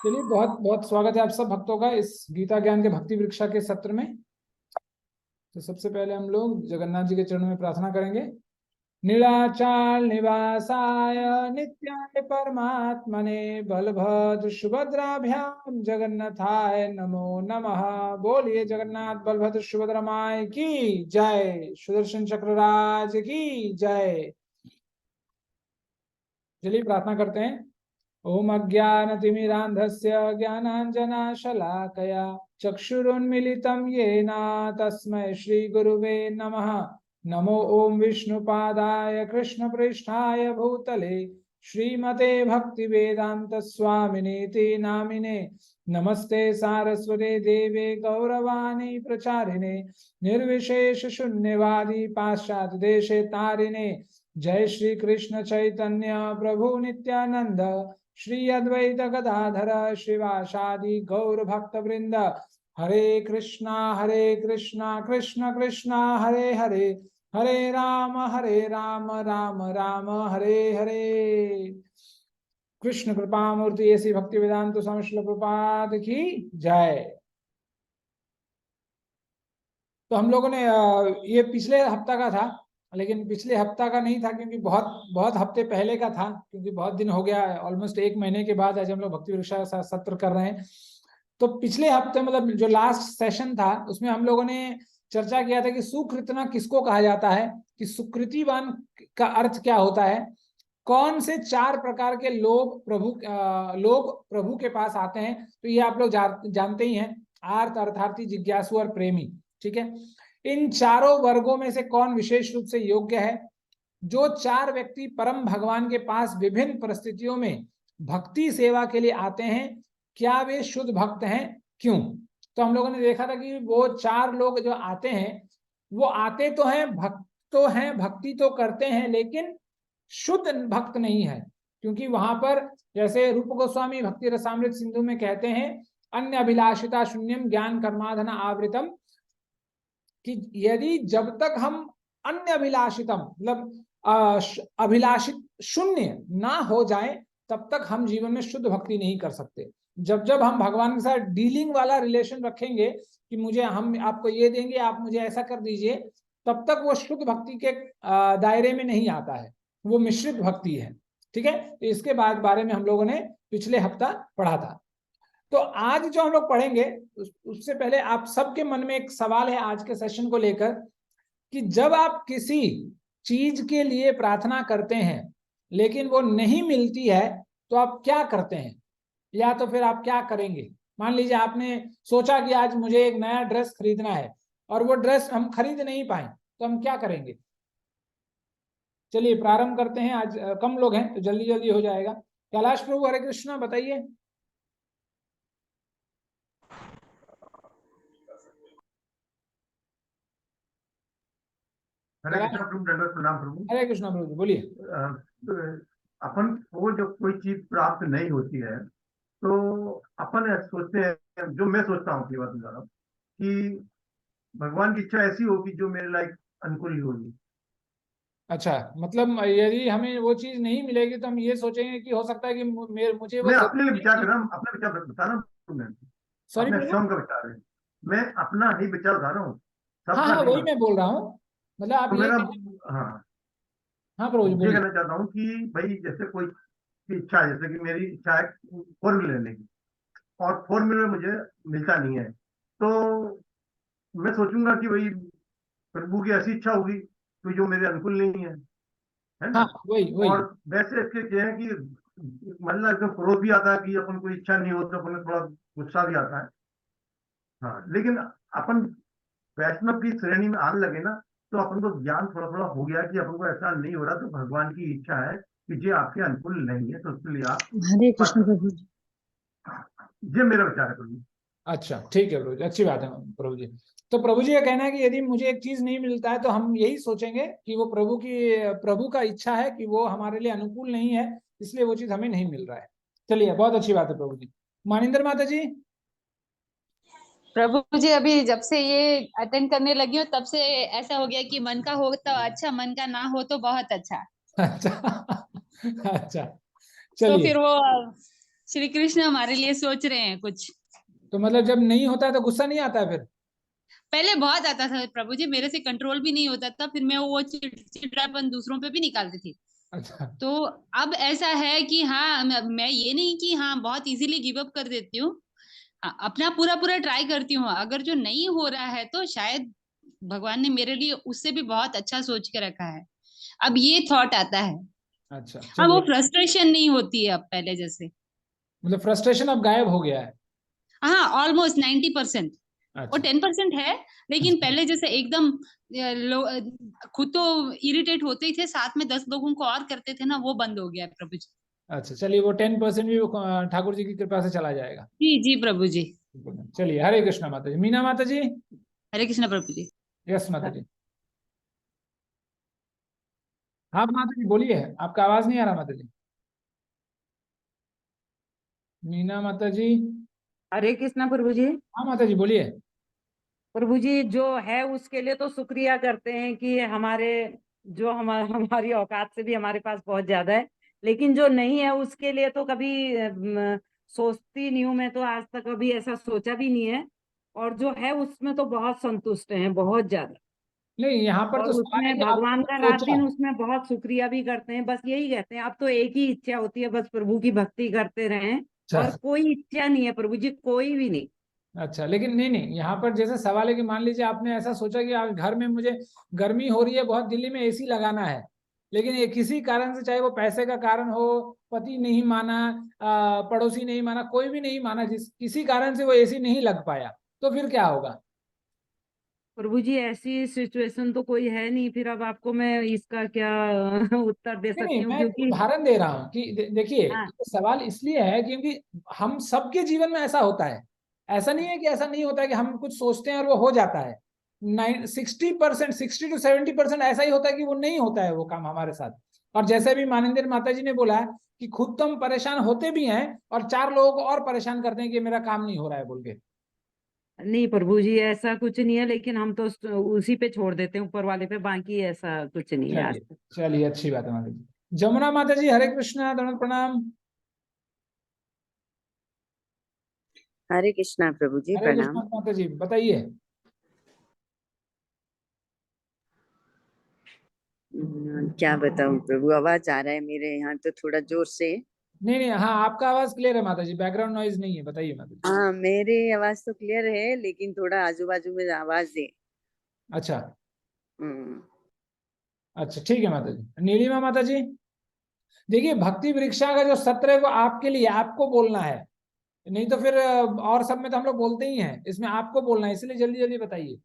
चलिए, बहुत बहुत स्वागत है आप सब भक्तों का इस गीता ज्ञान के भक्ति वृक्षा के सत्र में। तो सबसे पहले हम लोग जगन्नाथ जी के चरणों में प्रार्थना करेंगे। नीलाचाल निवासाय नित्याय परमात्मने बलभद्र सुभद्राभ्याम जगन्नाथाय नमो नमः। बोलिए जगन्नाथ बलभद्र सुभद्रा माई की जय, सुदर्शन चक्रराज की जय। चलिए प्रार्थना करते हैं। ओम अज्ञानतिमिरान्धस्य ज्ञानाञ्जनशलाकया चक्षुरुन्मीलितं येन तस्मै श्रीगुरुवे नमः। नमो ओम विष्णुपादाय कृष्णप्रेष्ठाय भूतले श्रीमते भक्तिवेदांत स्वामिनेति नामिने। नमस्ते सारस्वते देवे गौरवाणी प्रचारिणे निर्विशेष शून्यवादी पाश्चात्य देशे तारिणे। जय श्री कृष्ण चैतन्य प्रभु नित्यानंद श्री अद्वैत गदाधर शिवासादि गौर भक्त वृंद। हरे कृष्णा कृष्ण कृष्णा हरे हरे, हरे राम राम राम हरे हरे। कृष्ण कृपा मूर्ति ऐसी भक्ति वेदांत स्वामी श्रील प्रभुपाद की जय। तो हम लोगों ने ये पिछले हफ्ता का था, लेकिन पिछले हफ्ता का नहीं था क्योंकि बहुत बहुत हफ्ते पहले का था, क्योंकि बहुत दिन हो गया, ऑलमोस्ट 1 महीने के बाद आज हम लोग भक्ति वृक्षा सत्र कर रहे हैं। तो पिछले हफ्ते मतलब जो लास्ट सेशन था उसमें हम लोगों ने चर्चा किया था कि सुकृतना किसको कहा जाता है, कि सुकृतिवान का अर्थ क्या होता है, कौन से 4 प्रकार के लोग प्रभु के पास आते हैं। तो ये आप लोग जानते ही हैं, आर्त, अर्थार्थी, जिज्ञासु और प्रेमी। ठीक है, इन चारों वर्गों में से कौन विशेष रूप से योग्य है? जो 4 व्यक्ति परम भगवान के पास विभिन्न परिस्थितियों में भक्ति सेवा के लिए आते हैं, क्या वे शुद्ध भक्त हैं, क्यों? तो हम लोगों ने देखा था कि वो 4 लोग जो आते हैं वो आते तो हैं, भक्त तो हैं, भक्ति तो करते हैं, लेकिन शुद्ध भक्त नहीं है। क्योंकि वहां पर जैसे रूप गोस्वामी भक्ति रसामृत सिंधु में कहते हैं, अन्य अभिलाषिता शून्यम ज्ञान कर्माधना आवृतम, कि यदि जब तक हम अन्य अभिलाषितम मतलब अभिलाषित शून्य ना हो जाए तब तक हम जीवन में शुद्ध भक्ति नहीं कर सकते। जब जब हम भगवान के साथ डीलिंग वाला रिलेशन रखेंगे कि मुझे हम आपको ये देंगे, आप मुझे ऐसा कर दीजिए, तब तक वो शुद्ध भक्ति के दायरे में नहीं आता है, वो मिश्रित भक्ति है। ठीक है, तो इसके बारे में हम लोगों ने पिछले हफ्ता पढ़ा था। तो आज जो हम लोग पढ़ेंगे उससे पहले आप सबके मन में एक सवाल है आज के सेशन को लेकर, कि जब आप किसी चीज के लिए प्रार्थना करते हैं लेकिन वो नहीं मिलती है तो आप क्या करते हैं, या तो फिर आप क्या करेंगे? मान लीजिए आपने सोचा कि आज मुझे एक नया ड्रेस खरीदना है और वो ड्रेस हम खरीद नहीं पाए, तो हम क्या करेंगे? चलिए प्रारंभ करते हैं। आज कम लोग हैं तो जल्दी जल्दी हो जाएगा। कैलाश प्रभु हरे कृष्णा, बताइए। हरे कृष्णा प्रभु, दंडवत प्रणाम प्रभु। हरे कृष्णा प्रभु जी, बोलिए। अपन को जब कोई चीज प्राप्त नहीं होती है तो अपन सोचते हैं, जो मैं सोचता हूँ, की बात बता रहा हूँ, कि भगवान की इच्छा ऐसी होगी जो मेरे लायक अनुकूल ही होगी। अच्छा, मतलब यदि हमें वो चीज नहीं मिलेगी तो हम ये सोचेंगे कि हो सकता है कि मुझे वो मैं अपने लिए विचार कर जरूरत। रहा हूँ, अपना विचार बता रहा हूँ मैं, सॉरी अपने प्रभु। स्वयं का विचार है। मैं अपना ही विचार बता रहा हूँ, हाँ सबका हाँ, नहीं। वही मैं बोल रहा हूँ। मतलब आप तो ये मेरा, कहें। हाँ, हाँ प्रभु जी, ये बोलिए। कहना चाहता हूँ कि भाई जैसे कोई की इच्छा है, जैसे कि मेरी इच्छा है 4 व्हीलर लेने की, और 4 व्हीलर मुझे मिलता नहीं है, तो मैं सोचूंगा कि भाई प्रभु की ऐसी इच्छा होगी तो जो मेरे अनुकूल नहीं है हाँ, ना। वही वही। और वैसे इसके क्या है कि मतलब एकदम क्रोध भी आता है कि अपन को इच्छा नहीं हो, तो अपन को थोड़ा गुस्सा भी आता है। हाँ, लेकिन अपन वैष्णव की श्रेणी में आने लगे ना, तो अपन को ज्ञान थोड़ा थोड़ा हो गया कि अपन को ऐसा नहीं हो रहा, तो भगवान की इच्छा है कि जो आपके अनुकूल नहीं है तो उसके लिए आप हरे मत कृष्ण करो। प्रभु जी। ये मेरा विचार है प्रभु। अच्छा ठीक है प्रभु जी, अच्छी बात है प्रभु जी। तो प्रभु जी का कहना है कि यदि मुझे एक चीज नहीं मिलता है तो हम यही सोचेंगे कि वो प्रभु का इच्छा है कि वो हमारे लिए अनुकूल नहीं है, इसलिए वो चीज हमें नहीं मिल रहा है। चलिए, बहुत अच्छी बात है प्रभु जी। मानिंदर माता जी। प्रभु जी, अभी जब से ये अटेंड करने लगी हूँ तब से ऐसा हो गया कि मन का हो तो अच्छा, मन का ना हो तो बहुत अच्छा। अच्छा अच्छा, तो चलिए। फिर वो श्री कृष्ण हमारे लिए सोच रहे हैं कुछ। तो मतलब जब नहीं होता है तो गुस्सा नहीं आता है फिर? पहले बहुत आता था प्रभु जी, मेरे से कंट्रोल भी नहीं होता था, फिर मैं वो चिड़चिड़ापन दूसरों पे भी निकालती थी। अच्छा। तो अब ऐसा है कि हाँ, मैं ये नहीं कि हाँ बहुत इजीली गिव अप कर देती हूँ। अपना पूरा पूरा ट्राई करती हूँ। अगर जो नहीं हो रहा है तो शायद भगवान ने मेरे लिए उससे भी बहुत अच्छा सोच के रखा है। अब ये थॉट आता है। अच्छा अब वो चलिए। फ्रस्ट्रेशन नहीं होती है अब पहले जैसे। मतलब फ्रस्ट्रेशन अब गायब हो गया है? हाँ, ऑलमोस्ट 90%। वो अच्छा। 10% है, लेकिन अच्छा। पहले जैसे एकदम खुद तो इरिटेट होते ही थे, साथ में 10 लोगों को और करते थे ना, वो बंद हो गया है प्रभु जी। अच्छा चलिए, वो 10% भी ठाकुर जी की कृपा से चला जाएगा। जी जी प्रभु जी। चलिए, हरे कृष्णा माता जी। मीना माता जी। हरे कृष्ण प्रभु जी। यस माता जी। हाँ माता जी बोलिए, आपका आवाज नहीं आ रहा माता जी। मीना माता जी। हरे कृष्णा प्रभु जी। हाँ माता जी बोलिए। प्रभु जी, जो है उसके लिए तो शुक्रिया करते हैं कि हमारी औकात से भी हमारे पास बहुत ज्यादा है। लेकिन जो नहीं है उसके लिए तो कभी सोचती नहीं हूँ। मैं तो आज तक कभी ऐसा सोचा भी नहीं है। और जो है उसमें तो बहुत संतुष्ट हैं, बहुत ज्यादा। नहीं, यहाँ पर और तो सवाल है उसमें कि आपने भगवान कुछ का रात सोचा। दिन उसमें बहुत शुक्रिया भी करते हैं। बस यही कहते हैं, अब तो एक ही इच्छा होती है, बस प्रभु की भक्ति करते रहें। और अच्छा। कोई इच्छा नहीं है प्रभु जी, कोई भी नहीं। अच्छा, लेकिन नहीं नहीं, यहाँ पर जैसे सवाल है कि मान लीजिए आपने ऐसा सोचा कि घर में मुझे गर्मी हो रही है बहुत, दिल्ली में एसी लगाना है, लेकिन ये किसी कारण से, चाहे वो पैसे का कारण हो, पति नहीं माना, पड़ोसी नहीं माना, कोई भी नहीं माना, जिस किसी कारण से वो एसी नहीं लग पाया, तो फिर क्या होगा? प्रभु जी, ऐसी सिचुएशन तो कोई है नहीं। फिर अब आपको मैं इसका क्या उत्तर दे नहीं नहीं, सकती हूँ, मैं क्योंकि उदाहरण दे रहा हूँ कि देखिए, हाँ ये सवाल इसलिए है क्योंकि हम सबके जीवन में ऐसा होता है। ऐसा नहीं है कि ऐसा नहीं होता है कि हम कुछ सोचते हैं और वो हो जाता है। 60%, 60 to 70% ऐसा ही होता है कि वो नहीं होता है वो काम हमारे साथ। और जैसे भी मानंदर माता जी ने बोला कि खुद तो हम परेशान होते भी हैं और 4 लोगों को और परेशान करते हैं कि मेरा काम नहीं हो रहा है बोल के। नहीं प्रभु जी, ऐसा कुछ नहीं है। लेकिन हम तो उसी पे छोड़ देते हैं, ऊपर वाले पे। बाकी ऐसा कुछ नहीं है आज चलिए। तक। चलिए, अच्छी बात है माता जी। जमुना माता जी, हरे कृष्णा, दंड प्रणाम। हरे कृष्णा प्रभु जी, हरे प्रणाम। कृष्णा माता जी, बताइए। क्या बताऊं प्रभु, आवाज आ रहा है मेरे यहाँ तो थोड़ा जोर से। नहीं नहीं, हाँ आपका आवाज क्लियर है माता जी, बैकग्राउंड नॉइज नहीं है, बताइए माता जी। हाँ, मेरी आवाज तो क्लियर है, लेकिन थोड़ा आजू बाजू में आवाज है। अच्छा। हम्म। अच्छा ठीक है माता जी। नीलिमा माता जी, देखिए भक्ति वृक्षा का जो सत्र है वो आपके लिए, आपको बोलना है। नहीं तो फिर और सब में तो हम लोग बोलते ही हैं, इसमें आपको बोलना है, इसलिए जल्दी जल्दी बताइए।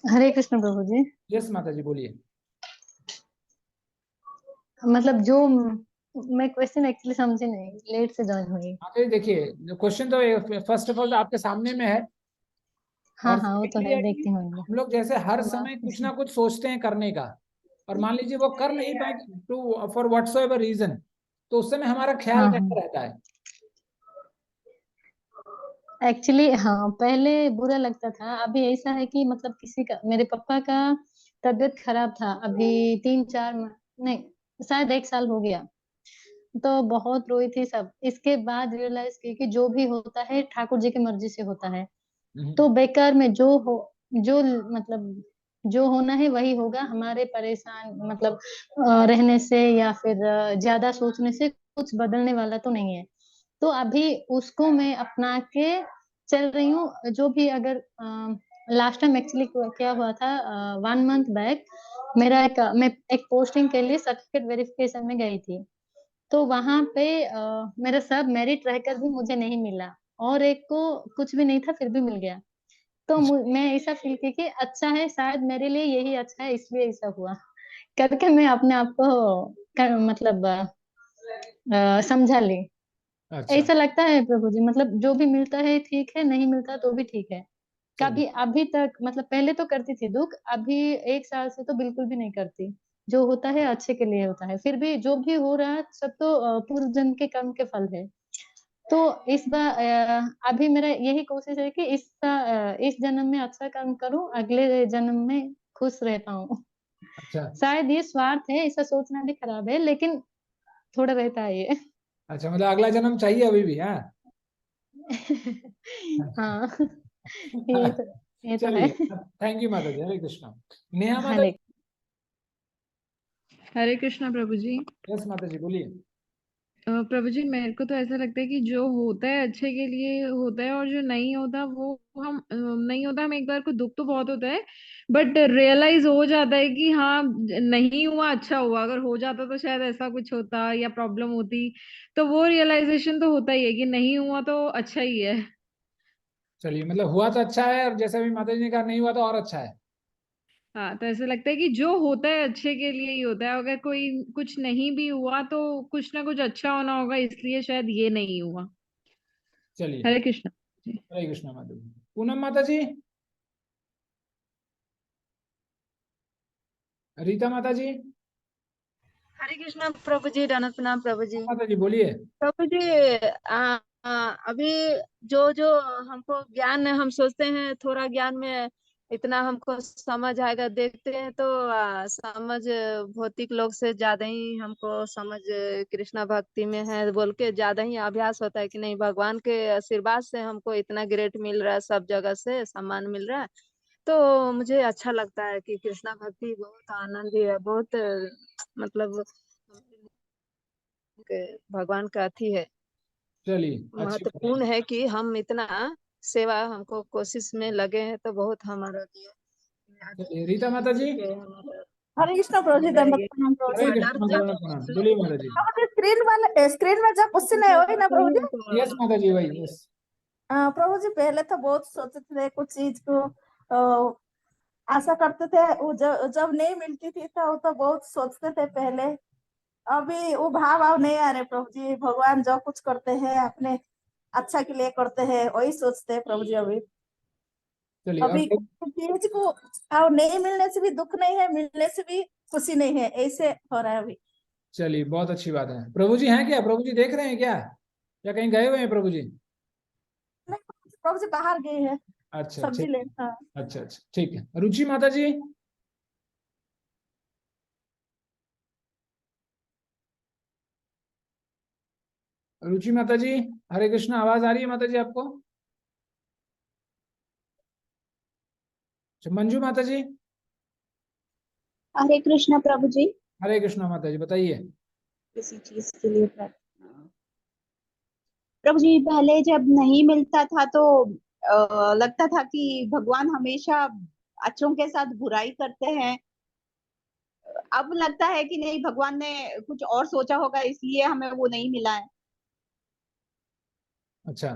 हरे कृष्ण प्रभु जी। यस माता जी बोलिए। मतलब जो मैं क्वेश्चन एक्चुअली समझी नहीं, लेट से ज्वाइन हुई। माता जी देखिए, क्वेश्चन तो फर्स्ट ऑफ ऑल आपके सामने में है। हाँ और हाँ, वो तो सेकेंडली है, है कि देखती हूँ। हम लोग जैसे हर समय माफ कुछ ना कुछ सोचते हैं करने का, और मान लीजिए वो कर नहीं पाए टू फॉर व्हाटसोएवर रीजन, तो उस समय हमारा ख्याल हाँ कैसा हाँ, रहता है? एक्चुअली हाँ, पहले बुरा लगता था। अभी ऐसा है कि मतलब किसी का, मेरे पापा का तबीयत खराब था अभी 3-4 नहीं, शायद 1 साल हो गया। तो बहुत रोई थी सब। इसके बाद रियलाइज की कि जो भी होता है ठाकुर जी की मर्जी से होता है। तो बेकार में जो मतलब जो होना है वही होगा। हमारे परेशान मतलब रहने से या फिर ज्यादा सोचने से कुछ बदलने वाला तो नहीं है। तो अभी उसको मैं अपना के चल रही हूँ। जो भी अगर लास्ट टाइम एक्चुअली क्या हुआ था, 1 मंथ बैक मेरा मैं एक पोस्टिंग के लिए सर्टिफिकेट वेरिफिकेशन में गई थी। तो वहां पे मेरा सब मेरिट रहकर भी मुझे नहीं मिला, और एक को कुछ भी नहीं था फिर भी मिल गया। तो मैं ऐसा फील की कि अच्छा है, शायद मेरे लिए यही अच्छा है, इसलिए ऐसा हुआ करके मैं अपने आप को मतलब समझा ली। अच्छा। ऐसा लगता है प्रभु जी, मतलब जो भी मिलता है ठीक है, नहीं मिलता तो भी ठीक है। चलिए। कभी अभी तक मतलब पहले तो करती थी दुख, अभी 1 साल से तो बिल्कुल भी नहीं करती। जो होता है अच्छे के लिए होता है, फिर भी जो भी हो रहा है सब तो पूर्व जन्म के कर्म के फल है। तो इस बार अभी मेरा यही कोशिश है कि इस जन्म में अच्छा काम करूं, अगले जन्म में खुश रह पाऊं। अच्छा। शायद ये स्वार्थ है, ऐसा सोचना भी खराब है, लेकिन थोड़ा रहता है ये। अच्छा, मतलब अगला जन्म चाहिए अभी भी? हाँ। हाँ, ये तो है। चलिए, थैंक यू माता जी। हरे कृष्णा। नेहा माता हरे जी। हरे कृष्णा प्रभु जी। यस माता जी, बोलिए। प्रभु जी, मेरे को तो ऐसा लगता है कि जो होता है अच्छे के लिए होता है, और जो नहीं होता वो हम नहीं होता, हम एक बार को दुख तो बहुत होता है, बट रियलाइज हो जाता है कि हाँ नहीं हुआ अच्छा हुआ, अगर हो जाता तो शायद ऐसा कुछ होता या प्रॉब्लम होती। तो वो रियलाइजेशन तो होता ही है कि नहीं हुआ तो अच्छा ही है। चलिए, मतलब हुआ तो अच्छा है, और जैसे अभी माता जी ने कहा नहीं हुआ तो और अच्छा है। हाँ, तो ऐसा लगता है कि जो होता है अच्छे के लिए ही होता है, अगर कोई कुछ नहीं भी हुआ तो कुछ ना कुछ अच्छा होना होगा, इसलिए शायद ये नहीं हुआ। चलिए, हरे कृष्णा जी। हरे कृष्णा माता जी। पूनम माता जी। रीता माता जी। हरे कृष्णा प्रभु जी, दंडवत प्रणाम प्रभु जी। माता जी बोलिए। प्रभु जी, अभी जो जो हमको ज्ञान हम सोचते हैं थोड़ा ज्ञान में इतना हमको समझ आएगा, देखते हैं तो समझ भौतिक लोग से ज्यादा ही हमको समझ कृष्णा भक्ति में है बोल के ज्यादा ही अभ्यास होता है कि नहीं, भगवान के आशीर्वाद से हमको इतना ग्रेड मिल रहा है, सब जगह से सम्मान मिल रहा है। तो मुझे अच्छा लगता है कि कृष्णा भक्ति बहुत आनंदी है, बहुत मतलब भगवान का अथी है, चलिए, अच्छी बात है। महत्वपूर्ण है कि हम इतना सेवा हमको कोशिश में लगे हैं, तो बहुत हमारा लिए चलिए, रीता माता जी। ठीक है। हमारा हरे कृष्ण प्रभु जी, हमारा दंडवत ये प्रणाम प्रभु हरे जी। कृष्ण माता जी, प्रणाम। बोलिए माता जी। प्रभु जी, स्क्रीन में जब क्वेश्चन है वही ना प्रभु जी? यस माता जी, वही, यस। प्रभु जी, पहले तो बहुत सोचते थे कुछ चीज को, अ, आशा करते थे, वो जब जब नहीं मिलती थी तो बहुत सोचते थे पहले। अभी वो भाव नहीं आ रहे प्रभु जी। भगवान जो कुछ करते हैं अपने अच्छा के लिए करते हैं, वही सोचते हैं प्रभु जी। अभी चलिए, अभी अब चीज को और नहीं मिलने से भी दुख नहीं है, मिलने से भी खुशी नहीं है, ऐसे हो रहा है अभी। चलिए, बहुत अच्छी बात है। प्रभु जी हैं क्या? प्रभु जी देख रहे हैं क्या, या कहीं गए हुए हैं प्रभु जी? नहीं, प्रभु जी बाहर गए हैं अच्छा, सब्जी ठीक। ले। हाँ। अच्छा अच्छा, ठीक है। रुचि माता जी। रुचि माता जी, हरे कृष्ण। आवाज आ रही है माता जी आपको? अच्छा, मंजू माता जी। हरे कृष्णा प्रभु जी। हरे कृष्ण माता जी, बताइए। किसी चीज के लिए प्रार्थना प्रभु जी, पहले जब नहीं मिलता था तो लगता था कि भगवान हमेशा अच्छों के साथ बुराई करते हैं। अब लगता है कि नहीं, भगवान ने कुछ और सोचा होगा इसलिए हमें वो नहीं मिला है। अच्छा,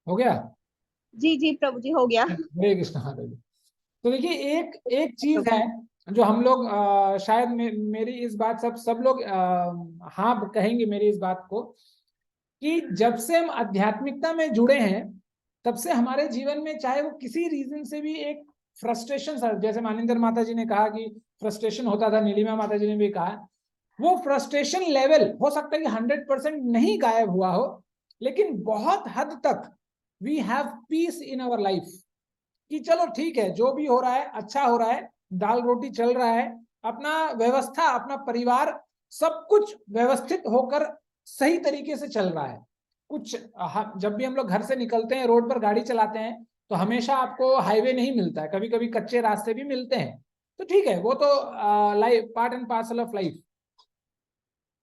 हो गया। जी जी प्रभु जी, हो गया। हरे कृष्ण माता जी। तो देखिए, एक एक चीज है जो हम लोग शायद मेरी इस बात सब सब लोग हाँ कहेंगे मेरी इस बात को, कि जब से हम आध्यात्मिकता में जुड़े हैं तब से हमारे जीवन में चाहे वो किसी रीजन से भी एक फ्रस्ट्रेशन, जैसे मानिंदर माता जी ने कहा कि फ्रस्ट्रेशन होता था, नीलिमा माता जी ने भी कहा, वो फ्रस्ट्रेशन लेवल हो सकता है कि 100% नहीं गायब हुआ हो, लेकिन बहुत हद तक we have peace in our life, कि चलो ठीक है, जो भी हो रहा है अच्छा हो रहा है, दाल रोटी चल रहा है, अपना व्यवस्था, अपना परिवार, सब कुछ व्यवस्थित होकर सही तरीके से चल रहा है। कुछ जब भी हम लोग घर से निकलते हैं, रोड पर गाड़ी चलाते हैं, तो हमेशा आपको हाईवे नहीं मिलता है, कभी कभी कच्चे रास्ते भी मिलते हैं। तो ठीक है, वो तो life, part and parcel of life.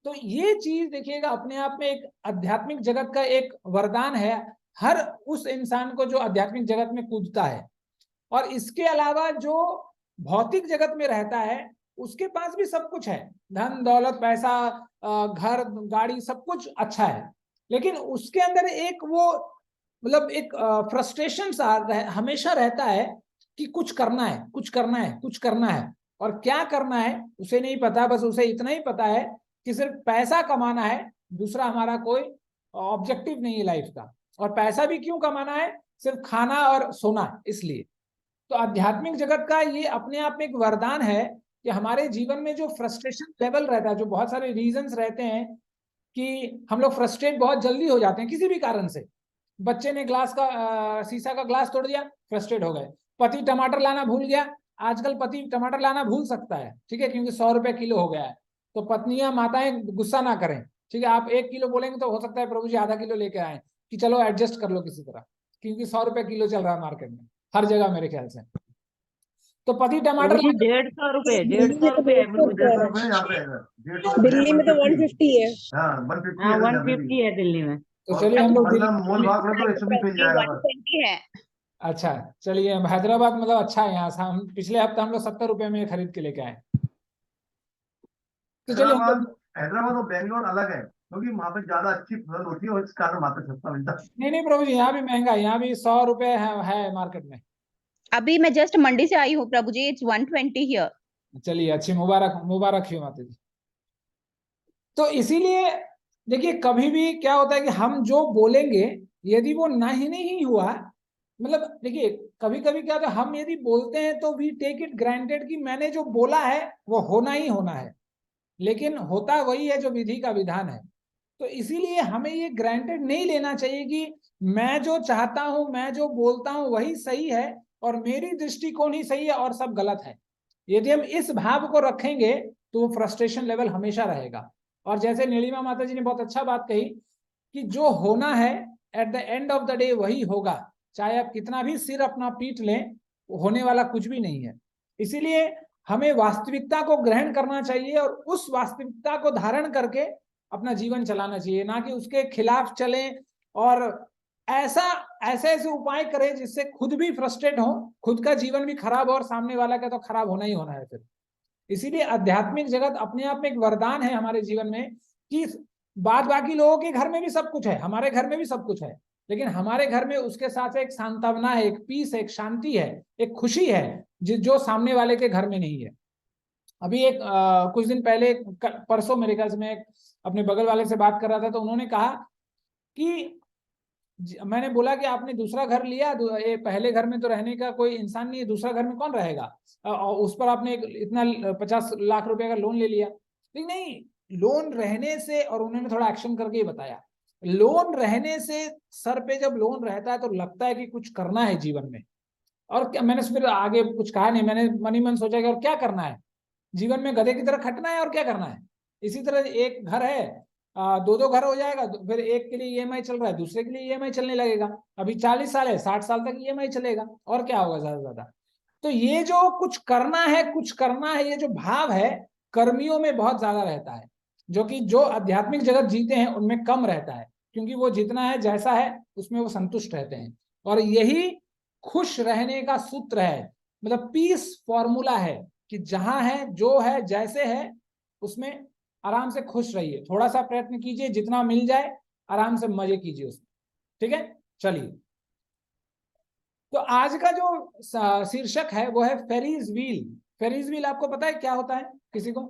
तो ये चीज देखिएगा, अपने आप में एक आध्यात्मिक जगत का एक वरदान है हर उस इंसान को जो आध्यात्मिक जगत में कूदता है। और इसके अलावा जो भौतिक जगत में रहता है, उसके पास भी सब कुछ है, धन दौलत पैसा, घर गाड़ी, सब कुछ अच्छा है, लेकिन उसके अंदर एक वो मतलब एक फ्रस्ट्रेशन सा हमेशा रहता है कि कुछ करना है, कुछ करना है, कुछ करना है, और क्या करना है उसे नहीं पता। बस उसे इतना ही पता है कि सिर्फ पैसा कमाना है, दूसरा हमारा कोई ऑब्जेक्टिव नहीं है लाइफ का। और पैसा भी क्यों कमाना है? सिर्फ खाना और सोना, इसलिए। तो आध्यात्मिक जगत का ये अपने आप में एक वरदान है कि हमारे जीवन में जो फ्रस्ट्रेशन लेवल रहता है, जो बहुत सारे रीजंस रहते हैं कि हम लोग फ्रस्ट्रेट बहुत जल्दी हो जाते हैं किसी भी कारण से। बच्चे ने ग्लास का शीशा का ग्लास तोड़ दिया, फ्रस्ट्रेट हो गए। पति टमाटर लाना भूल गया, आजकल पति टमाटर लाना भूल सकता है, ठीक है, क्योंकि 100 रुपए किलो हो गया है। तो पत्नियां माताएं गुस्सा ना करें, ठीक है। आप 1 किलो बोलेंगे तो हो सकता है प्रभु जी आधा किलो लेके आए कि चलो एडजस्ट कर लो किसी तरह, क्योंकि 100 रुपए किलो चल रहा है मार्केट में हर जगह मेरे ख्याल से। तो पति टमाटर प्रभु जी 150 रुपए, 150 रुपए है प्रभु जी। 150 रुपये यहाँ पे है सर, 150 दिल्ली में तो 150 है। हाँ 150 हाँ है यहाँ पे भी। 150 है दिल्ली में। तो चलिए हम लोग मतलब मोल भाव कर तो 120 मिल जाएगा बस। 120 है। अच्छा चलिए, हैदराबाद मतलब अच्छा है यहाँ से। हम पिछले हफ्ते हम लोग 70 रुपए में खरीद के लेके आए। तो चलिए हैदराबाद और बेंगलोर अलग है, क्योंकि वहाँ पे ज्यादा अच्छी फसल होती है और इस कारण वहाँ पे सस्ता मिलता है। नहीं नहीं प्रभु जी, यहाँ भी महंगा है, यहाँ भी 100 रुपए है मार्केट में। अभी मैं जस्ट मंडी से आई हूँ प्रभु जी, इट्स 120 हियर। चलिए अच्छी, मुबारक मुबारक हो माता जी। तो इसीलिए देखिए, कभी भी क्या होता है कि हम जो बोलेंगे यदि वो नहीं हुआ, मतलब देखिए कभी कभी क्या होता है, हम यदि बोलते हैं तो वी टेक इट ग्रांटेड कि मैंने जो बोला है वो होना ही होना है, लेकिन होता वही है जो विधि का विधान है। तो इसीलिए हमें ये ग्रांटेड नहीं लेना चाहिए कि मैं जो चाहता हूं, मैं जो बोलता हूं वही सही है और मेरी दृष्टिकोण ही सही है और सब गलत है। यदि हम इस भाव को रखेंगे तो वो फ्रस्ट्रेशन लेवल हमेशा रहेगा। और जैसे नीलिमा माता जी ने बहुत अच्छा बात कही कि जो होना है at the end of the day वही होगा, चाहे आप कितना भी सिर अपना पीट लें, होने वाला कुछ भी नहीं है। इसीलिए हमें वास्तविकता को ग्रहण करना चाहिए और उस वास्तविकता को धारण करके अपना जीवन चलाना चाहिए, ना कि उसके खिलाफ चलें और ऐसे ऐसे उपाय करें जिससे खुद भी फ्रस्ट्रेट हो, खुद का जीवन भी खराब हो और सामने वाला का तो खराब होना ही होना है फिर। इसीलिए आध्यात्मिक जगत अपने आप में एक वरदान है हमारे जीवन में कि बाद बाकी लोगों के घर में भी सब कुछ है, हमारे घर में भी सब कुछ है, लेकिन हमारे घर में उसके साथ एक सांत्वना है, एक पीस है, एक शांति है, एक खुशी है जो सामने वाले के घर में नहीं है। अभी कुछ दिन पहले, परसों मेरे ख्याल से, मैं अपने बगल वाले से बात कर रहा था तो उन्होंने कहा कि मैंने बोला कि आपने दूसरा घर लिया, ये पहले घर में तो रहने का कोई इंसान नहीं है, दूसरा घर में कौन रहेगा, और उस पर आपने इतना 50 लाख रुपए का लोन ले लिया। लेकिन नहीं, लोन रहने से, और उन्होंने थोड़ा एक्शन करके ही बताया, लोन रहने से, सर पे जब लोन रहता है तो लगता है कि कुछ करना है जीवन में। और क्या, मैंने फिर आगे कुछ कहा नहीं, मैंने मन ही मन सोचा कि और क्या करना है जीवन में, गधे की तरह खटना है और क्या करना है। इसी तरह एक घर है, 2 घर हो जाएगा, फिर एक के लिए ईएमआई चल रहा है, दूसरे के लिए ईएमआई चलने लगेगा। अभी 40 साल है, 60 साल तक ईएमआई चलेगा, और क्या होगा ज्यादा से ज्यादा। तो ये जो कुछ करना है, कुछ करना है, ये जो भाव है कर्मियों में बहुत ज्यादा रहता है, जो कि जो आध्यात्मिक जगत जीते हैं उनमें कम रहता है, क्योंकि वो जितना है जैसा है उसमें वो संतुष्ट रहते हैं। और यही खुश रहने का सूत्र है, मतलब पीस फॉर्मूला है कि जहां है, जो है, जैसे है, उसमें आराम से खुश रहिए, थोड़ा सा प्रयत्न कीजिए, जितना मिल जाए आराम से मजे कीजिए उसमें, ठीक है। चलिए, तो आज का जो शीर्षक है वो है फेरीज व्हील। फेरीज व्हील आपको पता है क्या होता है? किसी को?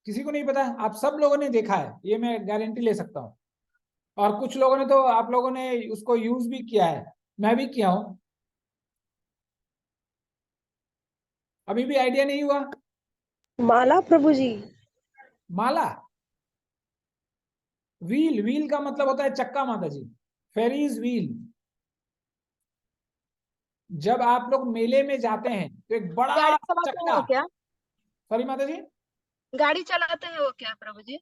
किसी को नहीं पता? आप सब लोगों ने देखा है, ये मैं गारंटी ले सकता हूं, और कुछ लोगों ने तो, आप लोगों ने उसको यूज भी किया है, मैं भी किया हूं। अभी भी आइडिया नहीं हुआ? माला प्रभु जी। माला, व्हील, व्हील का मतलब होता है चक्का माता जी, फेरीज व्हील। जब आप लोग मेले में जाते हैं तो एक बड़ा गाड़ी चलाते हैं चक्का, वो क्या? सॉरी माता जी, गाड़ी चलाते हैं वो क्या प्रभु जी?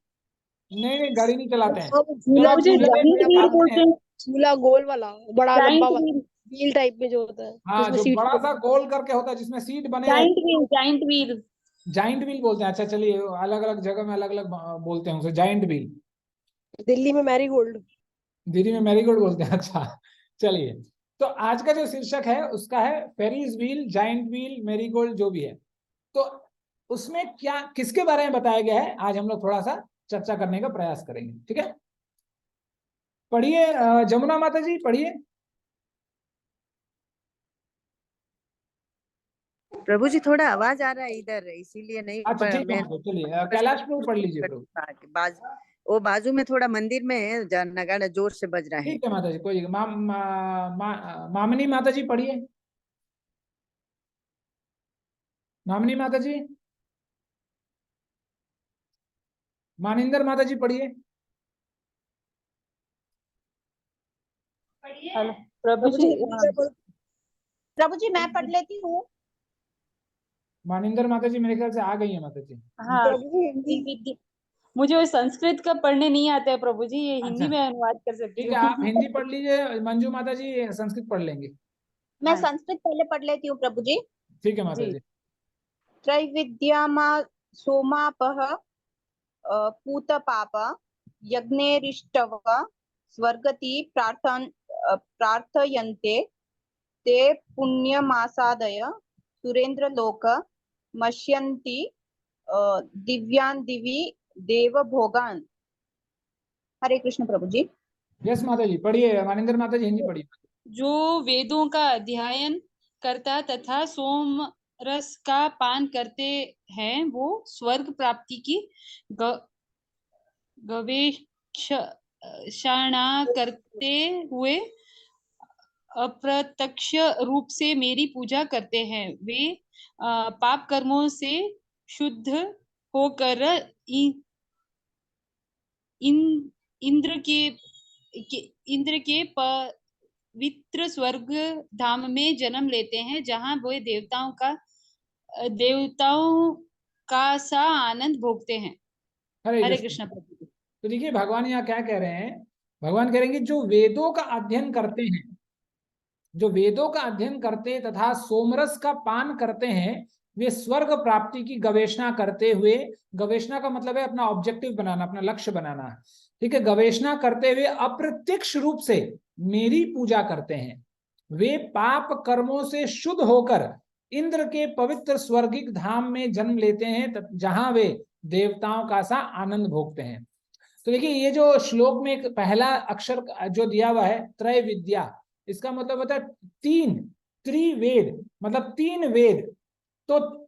नहीं नहीं गाड़ी नहीं चलाते हैं। वो जब झूला आप मुझे मेले में जाइंट व्हील भागते बोलते हैं, हैं, झूला गोल वाला, बड़ा लंबा वाला व्हील, व्हील टाइप में जो होता है, हाँ, जिसमें जो सीट बड़ा सा गोल करके होता है जिसमें सीट बने रहते giant wheel, giant wheel. Giant wheel बोलते हैं। अच्छा चलिए, अलग अलग जगह में अलग अलग बोलते हैं उसे, जाइंट व्हील। दिल्ली में मैरीगोल्ड। दिल्ली में मैरीगोल्ड बोलते हैं, अच्छा। चलिए, तो आज का जो शीर्षक है उसका है Ferris wheel, giant wheel, marigold, जो भी है। तो उसमें क्या, किसके बारे में बताया गया है, आज हम लोग थोड़ा सा चर्चा करने का प्रयास करेंगे, ठीक है। पढ़िए जमुना माता जी, पढ़िए। प्रभु जी थोड़ा आवाज आ रहा है इधर, इसीलिए नहीं अच्छा ठीक है, मैं चलिए कैलाश प्रभु पढ़ लीजिए प्रभु। वो बाजू में थोड़ा मंदिर में है, नगाड़ा जोर से बज रहा है। ठीक है माता जी, कोई मामनी माता जी पढ़िए। मामनी माता जी, मानिंदर माता जी पढ़िए। हेलो प्रभु जी मैं पढ़ लेती हूँ। मानिंदर माता जी मेरे ख्याल से आ गई है माता जी। हाँ मुझे वो संस्कृत का पढ़ने नहीं आता है प्रभु जी, ये हिंदी अच्छा, में अनुवाद कर सकती ठीक है, आप हूँ। हिंदी पढ़ लीजिए, मंजू माता जी संस्कृत पढ़ लेंगे। मैं संस्कृत पहले पढ़ लेती हूँ प्रभु जी। ठीक है माता जी। त्रैविद्यामा सोमापः पूत पाप यज्ञेरिष्टव स्वर्गति प्रार्थयन्ते ते पुण्यमासादय सुरेंद्र लोक मष्यन्ति दिव्यान दिवि देव भोगान। हरे कृष्ण प्रभु जी। यस माता जी पढ़िए, मानिंदर माता जी हिंदी पढ़िए। जो वेदों का अध्ययन करता तथा सोम रस का पान करते हैं वो स्वर्ग प्राप्ति की गवेषणा करते हुए अप्रत्यक्ष रूप से मेरी पूजा करते हैं। वे पाप कर्मों से शुद्ध होकर इंद्र के पवित्र स्वर्ग धाम में जन्म लेते हैं, जहां वे देवताओं का सा आनंद भोगते हैं। हरे कृष्ण प्रभु। तो देखिए भगवान यहाँ क्या कह रहे हैं, भगवान कह रहे हैं कि जो वेदों का अध्ययन करते हैं, जो वेदों का अध्ययन करते तथा सोमरस का पान करते हैं, वे स्वर्ग प्राप्ति की गवेषणा करते हुए, गवेषणा का मतलब है अपना ऑब्जेक्टिव बनाना, अपना लक्ष्य बनाना, ठीक है, गवेषणा करते हुए अप्रत्यक्ष रूप से मेरी पूजा करते हैं। वे पाप कर्मों से शुद्ध होकर इंद्र के पवित्र स्वर्गिक धाम में जन्म लेते हैं, जहां वे देवताओं का सा आनंद भोगते हैं। तो देखिए ये जो श्लोक में एक पहला अक्षर जो दिया हुआ है त्रय विद्या, इसका मतलब होता है तीन, त्रिवेद मतलब तीन वेद। तो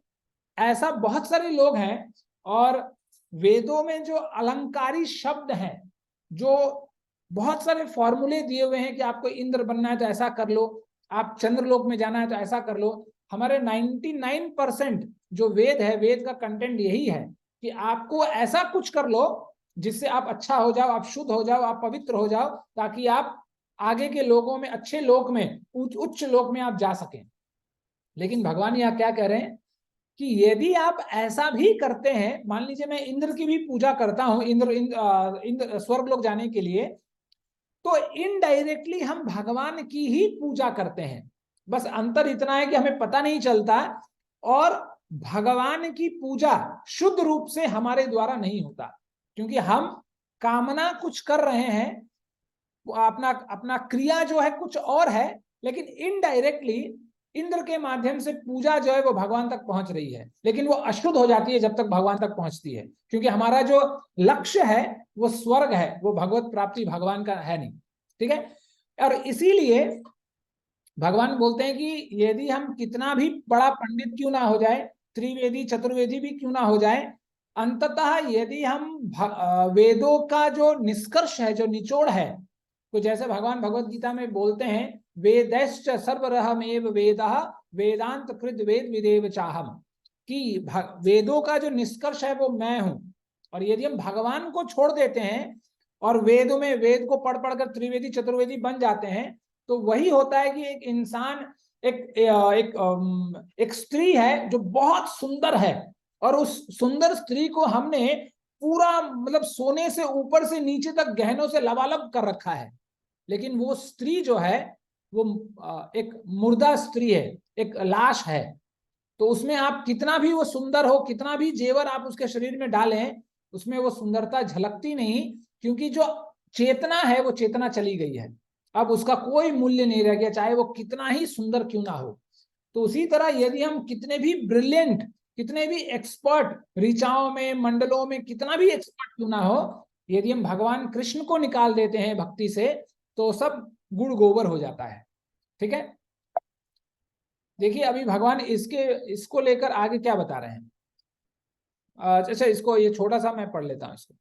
ऐसा बहुत सारे लोग हैं, और वेदों में जो अलंकारी शब्द हैं, जो बहुत सारे फॉर्मूले दिए हुए हैं कि आपको इंद्र बनना है तो ऐसा कर लो, आप चंद्रलोक में जाना है तो ऐसा कर लो। हमारे 99% जो वेद है, वेद का कंटेंट यही है कि आपको ऐसा कुछ कर लो जिससे आप अच्छा हो जाओ, आप शुद्ध हो जाओ, आप पवित्र हो जाओ, ताकि आप आगे के लोगों में, अच्छे लोक में, उच्च लोक में आप जा सकें। लेकिन भगवान यहाँ क्या कह रहे हैं कि यदि आप ऐसा भी करते हैं, मान लीजिए मैं इंद्र की भी पूजा करता हूं, इंद्र स्वर्ग लोक जाने के लिए, तो इनडायरेक्टली हम भगवान की ही पूजा करते हैं। बस अंतर इतना है कि हमें पता नहीं चलता, और भगवान की पूजा शुद्ध रूप से हमारे द्वारा नहीं होता, क्योंकि हम कामना कुछ कर रहे हैं, अपना अपना क्रिया जो है कुछ और है, लेकिन इनडायरेक्टली इंद्र के माध्यम से पूजा जो है वो भगवान तक पहुंच रही है, लेकिन वो अशुद्ध हो जाती है जब तक भगवान तक पहुंचती है, क्योंकि हमारा जो लक्ष्य है वो स्वर्ग है, वो भगवत प्राप्ति भगवान का है नहीं, ठीक है। और इसीलिए भगवान बोलते हैं कि यदि हम कितना भी बड़ा पंडित क्यों ना हो जाए, त्रिवेदी चतुर्वेदी भी क्यों ना हो जाए, अंततः यदि हम वेदों का जो निष्कर्ष है, जो निचोड़ है, तो जैसे भगवान भगवत गीता में बोलते हैं वेदैश्च सर्वरहमेव वेदः वेदांत कृत वेद विदेव चाहम, कि वेदों का जो निष्कर्ष है वो मैं हूं। और यदि हम भगवान को छोड़ देते हैं और वेदों में वेद को पढ़ पढ़कर त्रिवेदी चतुर्वेदी बन जाते हैं, तो वही होता है कि एक इंसान, एक स्त्री है जो बहुत सुंदर है, और उस सुंदर स्त्री को हमने पूरा मतलब सोने से ऊपर से नीचे तक गहनों से लबालब कर रखा है, लेकिन वो स्त्री जो है वो एक मुर्दा स्त्री है, एक लाश है। तो उसमें आप कितना भी वो सुंदर हो, कितना भी जेवर आप उसके शरीर में डालें, उसमें वो सुंदरता झलकती नहीं, क्योंकि जो चेतना है वो चेतना चली गई है, अब उसका कोई मूल्य नहीं रह गया, चाहे वो कितना ही सुंदर क्यों ना हो। तो उसी तरह यदि हम कितने भी ब्रिलियंट, कितने भी एक्सपर्ट, ऋचाओं में, मंडलों में कितना भी एक्सपर्ट क्यों ना हो, यदि हम भगवान कृष्ण को निकाल देते हैं भक्ति से, तो सब गुड़ गोबर हो जाता है, ठीक है। देखिए अभी भगवान इसको लेकर आगे क्या बता रहे हैं। अच्छा, इसको ये छोटा सा मैं पढ़ लेता हूं इसको।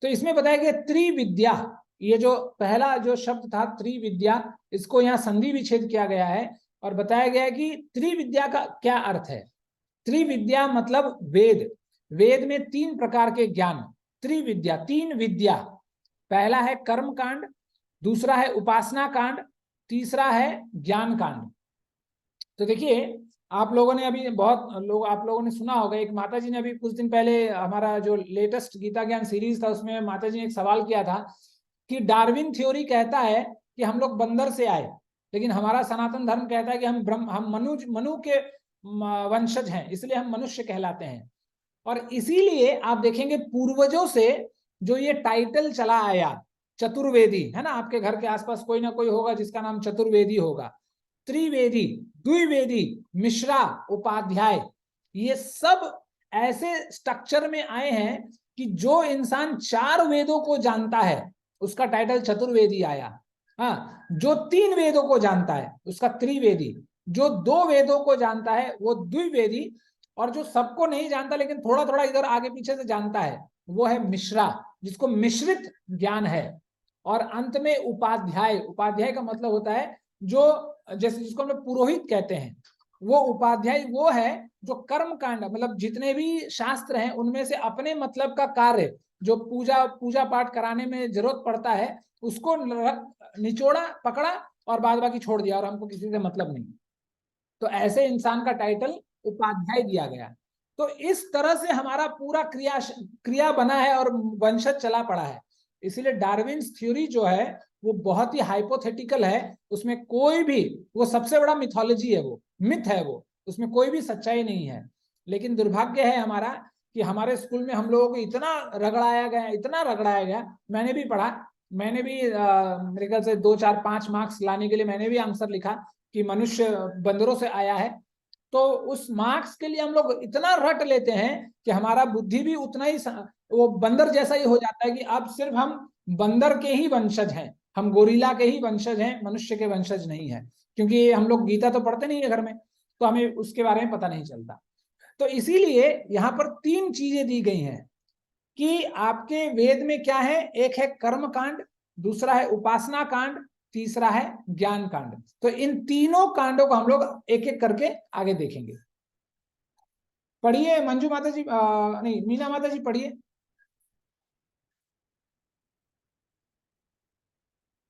तो इसमें बताया गया त्रिविद्या, ये जो पहला जो शब्द था त्रिविद्या, इसको यहाँ संधि विच्छेद किया गया है और बताया गया है कि त्रिविद्या का क्या अर्थ है। त्रिविद्या मतलब वेद, वेद में तीन प्रकार के ज्ञान, त्रिविद्या, तीन विद्या। पहला है कर्म कांड, दूसरा है उपासना कांड, तीसरा है ज्ञान कांड। तो देखिए, आप लोगों ने अभी आप लोगों ने सुना होगा, एक माता जी ने अभी कुछ दिन पहले हमारा जो लेटेस्ट गीता ज्ञान सीरीज था उसमें माता जी ने एक सवाल किया था कि डार्विन थ्योरी कहता है कि हम लोग बंदर से आए, लेकिन हमारा सनातन धर्म कहता है कि हम मनु के वंशज हैं, इसलिए हम मनुष्य कहलाते हैं। और इसीलिए आप देखेंगे पूर्वजों से जो ये टाइटल चला आया चतुर्वेदी, है ना, आपके घर के आसपास कोई ना कोई होगा जिसका नाम चतुर्वेदी होगा, त्रिवेदी, द्विवेदी, मिश्रा, उपाध्याय, ये सब ऐसे स्ट्रक्चर में आए हैं कि जो इंसान 4 वेदों को जानता है उसका टाइटल चतुर्वेदी आया। हाँ, जो 3 वेदों को जानता है उसका त्रिवेदी, जो 2 वेदों को जानता है वो द्विवेदी, और जो सबको नहीं जानता लेकिन थोड़ा थोड़ा इधर आगे पीछे से जानता है वो है मिश्रा, जिसको मिश्रित ज्ञान है। और अंत में उपाध्याय, उपाध्याय का मतलब होता है जो, जैसे जिसको हम लोग पुरोहित कहते हैं, वो उपाध्याय वो है जो कर्म कांड, मतलब जितने भी शास्त्र हैं उनमें से अपने मतलब का कार्य जो पूजा पाठ कराने में जरूरत पड़ता है उसको निचोड़ा, पकड़ा और बाद बाकी छोड़ दिया और हमको किसी से मतलब नहीं। तो ऐसे इंसान का टाइटल उपाध्याय दिया गया। तो इस तरह से हमारा पूरा क्रिया बना है और वंशज चला पड़ा है। इसीलिए डार्विन्स थ्योरी जो है वो बहुत ही हाइपोथेटिकल है, उसमें कोई भी, वो सबसे बड़ा मिथोलॉजी है, वो मिथ है, वो उसमें कोई भी सच्चाई नहीं है। लेकिन दुर्भाग्य है हमारा कि हमारे स्कूल में हम लोगों को इतना रगड़ाया गया, मैंने भी पढ़ा, मैंने भी मेरे ख्याल से 2, 4, 5 मार्क्स लाने के लिए मैंने भी आंसर लिखा कि मनुष्य बंदरों से आया है। तो उस मार्क्स के लिए हम लोग इतना रट लेते हैं कि हमारा बुद्धि भी उतना ही वो बंदर जैसा ही हो जाता है कि अब सिर्फ हम बंदर के ही वंशज हैं, हम गोरिल्ला के ही वंशज हैं, मनुष्य के वंशज नहीं है। क्योंकि हम लोग गीता तो पढ़ते नहीं है घर में, तो हमें उसके बारे में पता नहीं चलता। तो इसीलिए यहाँ पर 3 चीजें दी गई हैं कि आपके वेद में क्या है। एक है कर्म कांड, दूसरा है उपासना कांड, तीसरा है ज्ञान कांड। तो इन तीनों कांडों को हम लोग एक एक करके आगे देखेंगे। पढ़िए मंजू माता जी, नहीं मीना माता जी पढ़िए।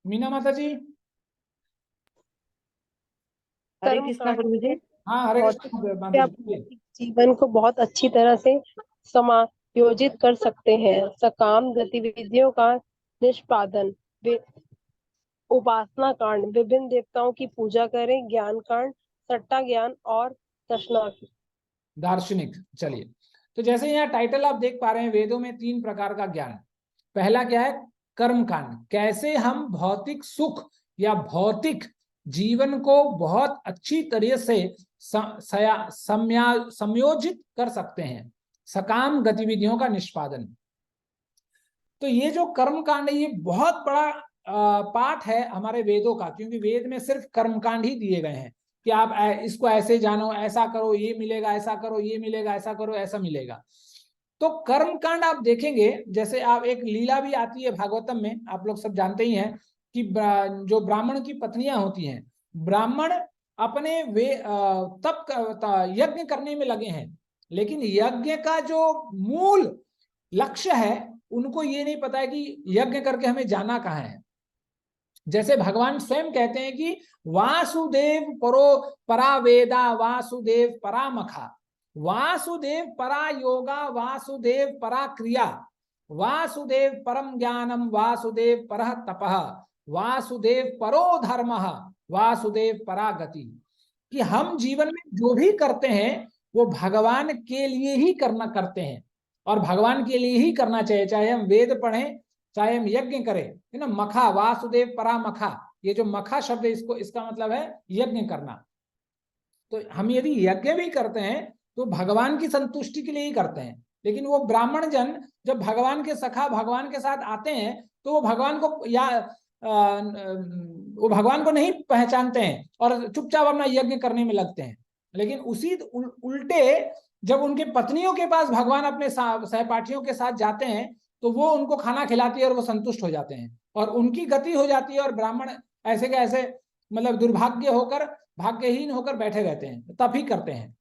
मीना माता जी। हरे कृष्णा प्रभु जी। हाँ हरे कृष्ण माता जी। जीवन को बहुत अच्छी तरह से समायोजित कर सकते हैं। सकाम गतिविधियों का निष्पादन, उपासना कांड, विभिन्न देवताओं की पूजा करें, ज्ञान कांड, सट्टा ज्ञान और दार्शनिक। चलिए, तो जैसे यहाँ टाइटल आप देख पा रहे हैं, वेदों में 3 प्रकार का ज्ञान। पहला क्या है? कर्म कांड, कैसे हम भौतिक सुख या भौतिक जीवन को बहुत अच्छी तरह से संयोजित कर सकते हैं, सकाम गतिविधियों का निष्पादन। तो ये जो कर्म कांड है ये बहुत बड़ा पार्ट है हमारे वेदों का, क्योंकि वेद में सिर्फ कर्म कांड ही दिए गए हैं कि आप इसको ऐसे जानो, ऐसा करो ये मिलेगा, ऐसा करो ये मिलेगा, ऐसा करो ऐसा मिलेगा। तो कर्म कांड आप देखेंगे, जैसे आप एक लीला भी आती है भागवतम में, आप लोग सब जानते ही हैं कि जो ब्राह्मण की पत्नियां होती हैं, ब्राह्मण अपने तप यज्ञ करने में लगे हैं, लेकिन यज्ञ का जो मूल लक्ष्य है उनको ये नहीं पता है कि यज्ञ करके हमें जाना कहाँ है। जैसे भगवान स्वयं कहते हैं कि वासुदेव परो परा वेदा, वासुदेव परा मखा, वासुदेव परा योगा, वासुदेव परा क्रिया, वासुदेव परम ज्ञानम, वासुदेव परः तपः, वासुदेव परो धर्मः, वासुदेव परा गति। कि हम जीवन में जो भी करते हैं वो भगवान के लिए ही करते हैं और भगवान के लिए ही करना चाहिए, चाहे हम वेद पढ़ें चाहे हम यज्ञ करें, है ना। मखा, वासुदेव परा मखा, ये जो मखा शब्द है इसका मतलब है यज्ञ करना। तो हम यदि यज्ञ भी करते हैं तो भगवान की संतुष्टि के लिए ही करते हैं, लेकिन वो ब्राह्मण जन जब भगवान के सखा भगवान के साथ आते हैं तो वो भगवान को नहीं पहचानते हैं और चुपचाप अपना यज्ञ करने में लगते हैं। लेकिन उसी उल्टे जब उनके पत्नियों के पास भगवान अपने सहपाठियों के साथ जाते हैं तो वो उनको खाना खिलाती है और वो संतुष्ट हो जाते हैं और उनकी गति हो जाती है, और ब्राह्मण ऐसे के ऐसे मतलब भाग्यहीन होकर बैठे रहते हैं, तब ही करते हैं।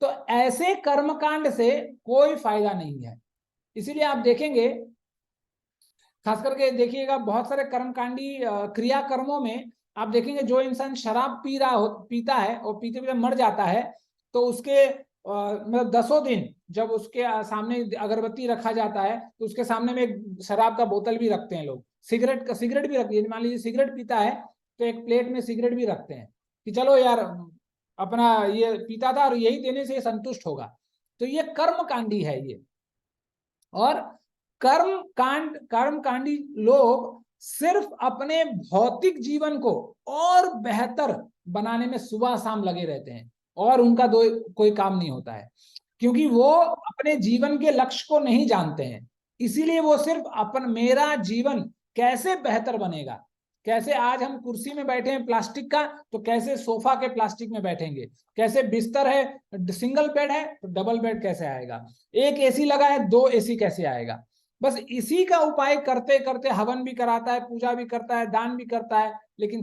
तो ऐसे कर्मकांड से कोई फायदा नहीं है। इसीलिए आप देखेंगे, खास करके देखिएगा बहुत सारे कर्मकांडी क्रिया कर्मों में आप देखेंगे जो इंसान शराब पीता है और पीते पीते मर जाता है, तो उसके मतलब 10 दिन जब उसके सामने अगरबत्ती रखा जाता है तो उसके सामने में एक शराब का बोतल भी रखते हैं लोग, सिगरेट भी रखते हैं। मान लीजिए सिगरेट पीता है तो एक प्लेट में सिगरेट भी रखते हैं कि चलो यार अपना ये पीता था और यही देने से संतुष्ट होगा। तो ये कर्मकांडी है ये। और कर्मकांडी लोग सिर्फ अपने भौतिक जीवन को और बेहतर बनाने में सुबह शाम लगे रहते हैं और उनका कोई काम नहीं होता है, क्योंकि वो अपने जीवन के लक्ष्य को नहीं जानते हैं। इसीलिए वो सिर्फ मेरा जीवन कैसे बेहतर बनेगा, कैसे आज हम कुर्सी में बैठे हैं प्लास्टिक का, तो कैसे सोफा के प्लास्टिक में बैठेंगे, कैसे बिस्तर है सिंगल बेड है तो डबल बेड कैसे आएगा, एक एसी लगा है 2 एसी कैसे आएगा। बस इसी का उपाय करते करते हवन भी कराता है, पूजा भी करता है, दान भी करता है, लेकिन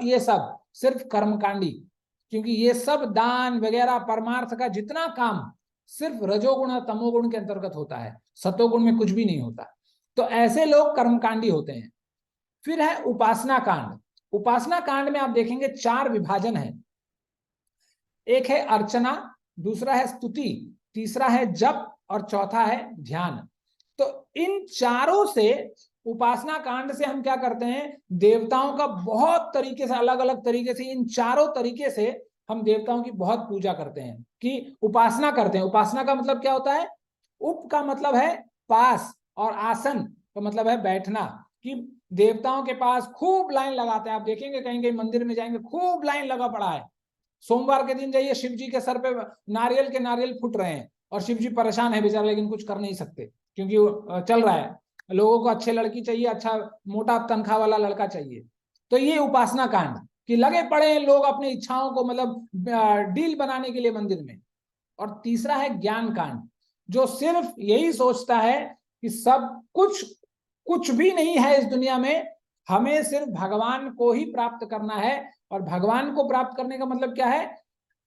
ये सब सिर्फ कर्मकांडी, क्योंकि ये सब दान वगैरह परमार्थ का जितना काम सिर्फ रजोगुण और तमोगुण के अंतर्गत होता है, सतोगुण में कुछ भी नहीं होता। तो ऐसे लोग कर्मकांडी होते हैं। फिर है उपासना कांड। उपासना कांड में आप देखेंगे 4 विभाजन है। एक है अर्चना, दूसरा है स्तुति, तीसरा है जप और चौथा है ध्यान। तो इन चारों से उपासना कांड से हम क्या करते हैं, देवताओं का बहुत तरीके से अलग अलग तरीके से इन चारों तरीके से हम देवताओं की बहुत पूजा करते हैं कि उपासना करते हैं। उपासना का मतलब क्या होता है, उप का मतलब है पास और आसन का मतलब है बैठना, कि देवताओं के पास खूब लाइन लगाते हैं। आप देखेंगे कहीं कहीं मंदिर में जाएंगे खूब लाइन लगा पड़ा है। सोमवार के दिन जाइए शिव जी के सर पे नारियल फूट रहे हैं और शिव जी परेशान है बेचारा, लेकिन कुछ कर नहीं सकते क्योंकि चल रहा है। लोगों को अच्छे लड़की चाहिए, अच्छा मोटा तनख्वाह वाला लड़का चाहिए। तो ये उपासना कांड कि लगे पड़े हैं लोग अपनी इच्छाओं को मतलब डील बनाने के लिए मंदिर में। और तीसरा है ज्ञान कांड, जो सिर्फ यही सोचता है कि सब कुछ भी नहीं है इस दुनिया में, हमें सिर्फ भगवान को ही प्राप्त करना है। और भगवान को प्राप्त करने का मतलब क्या है,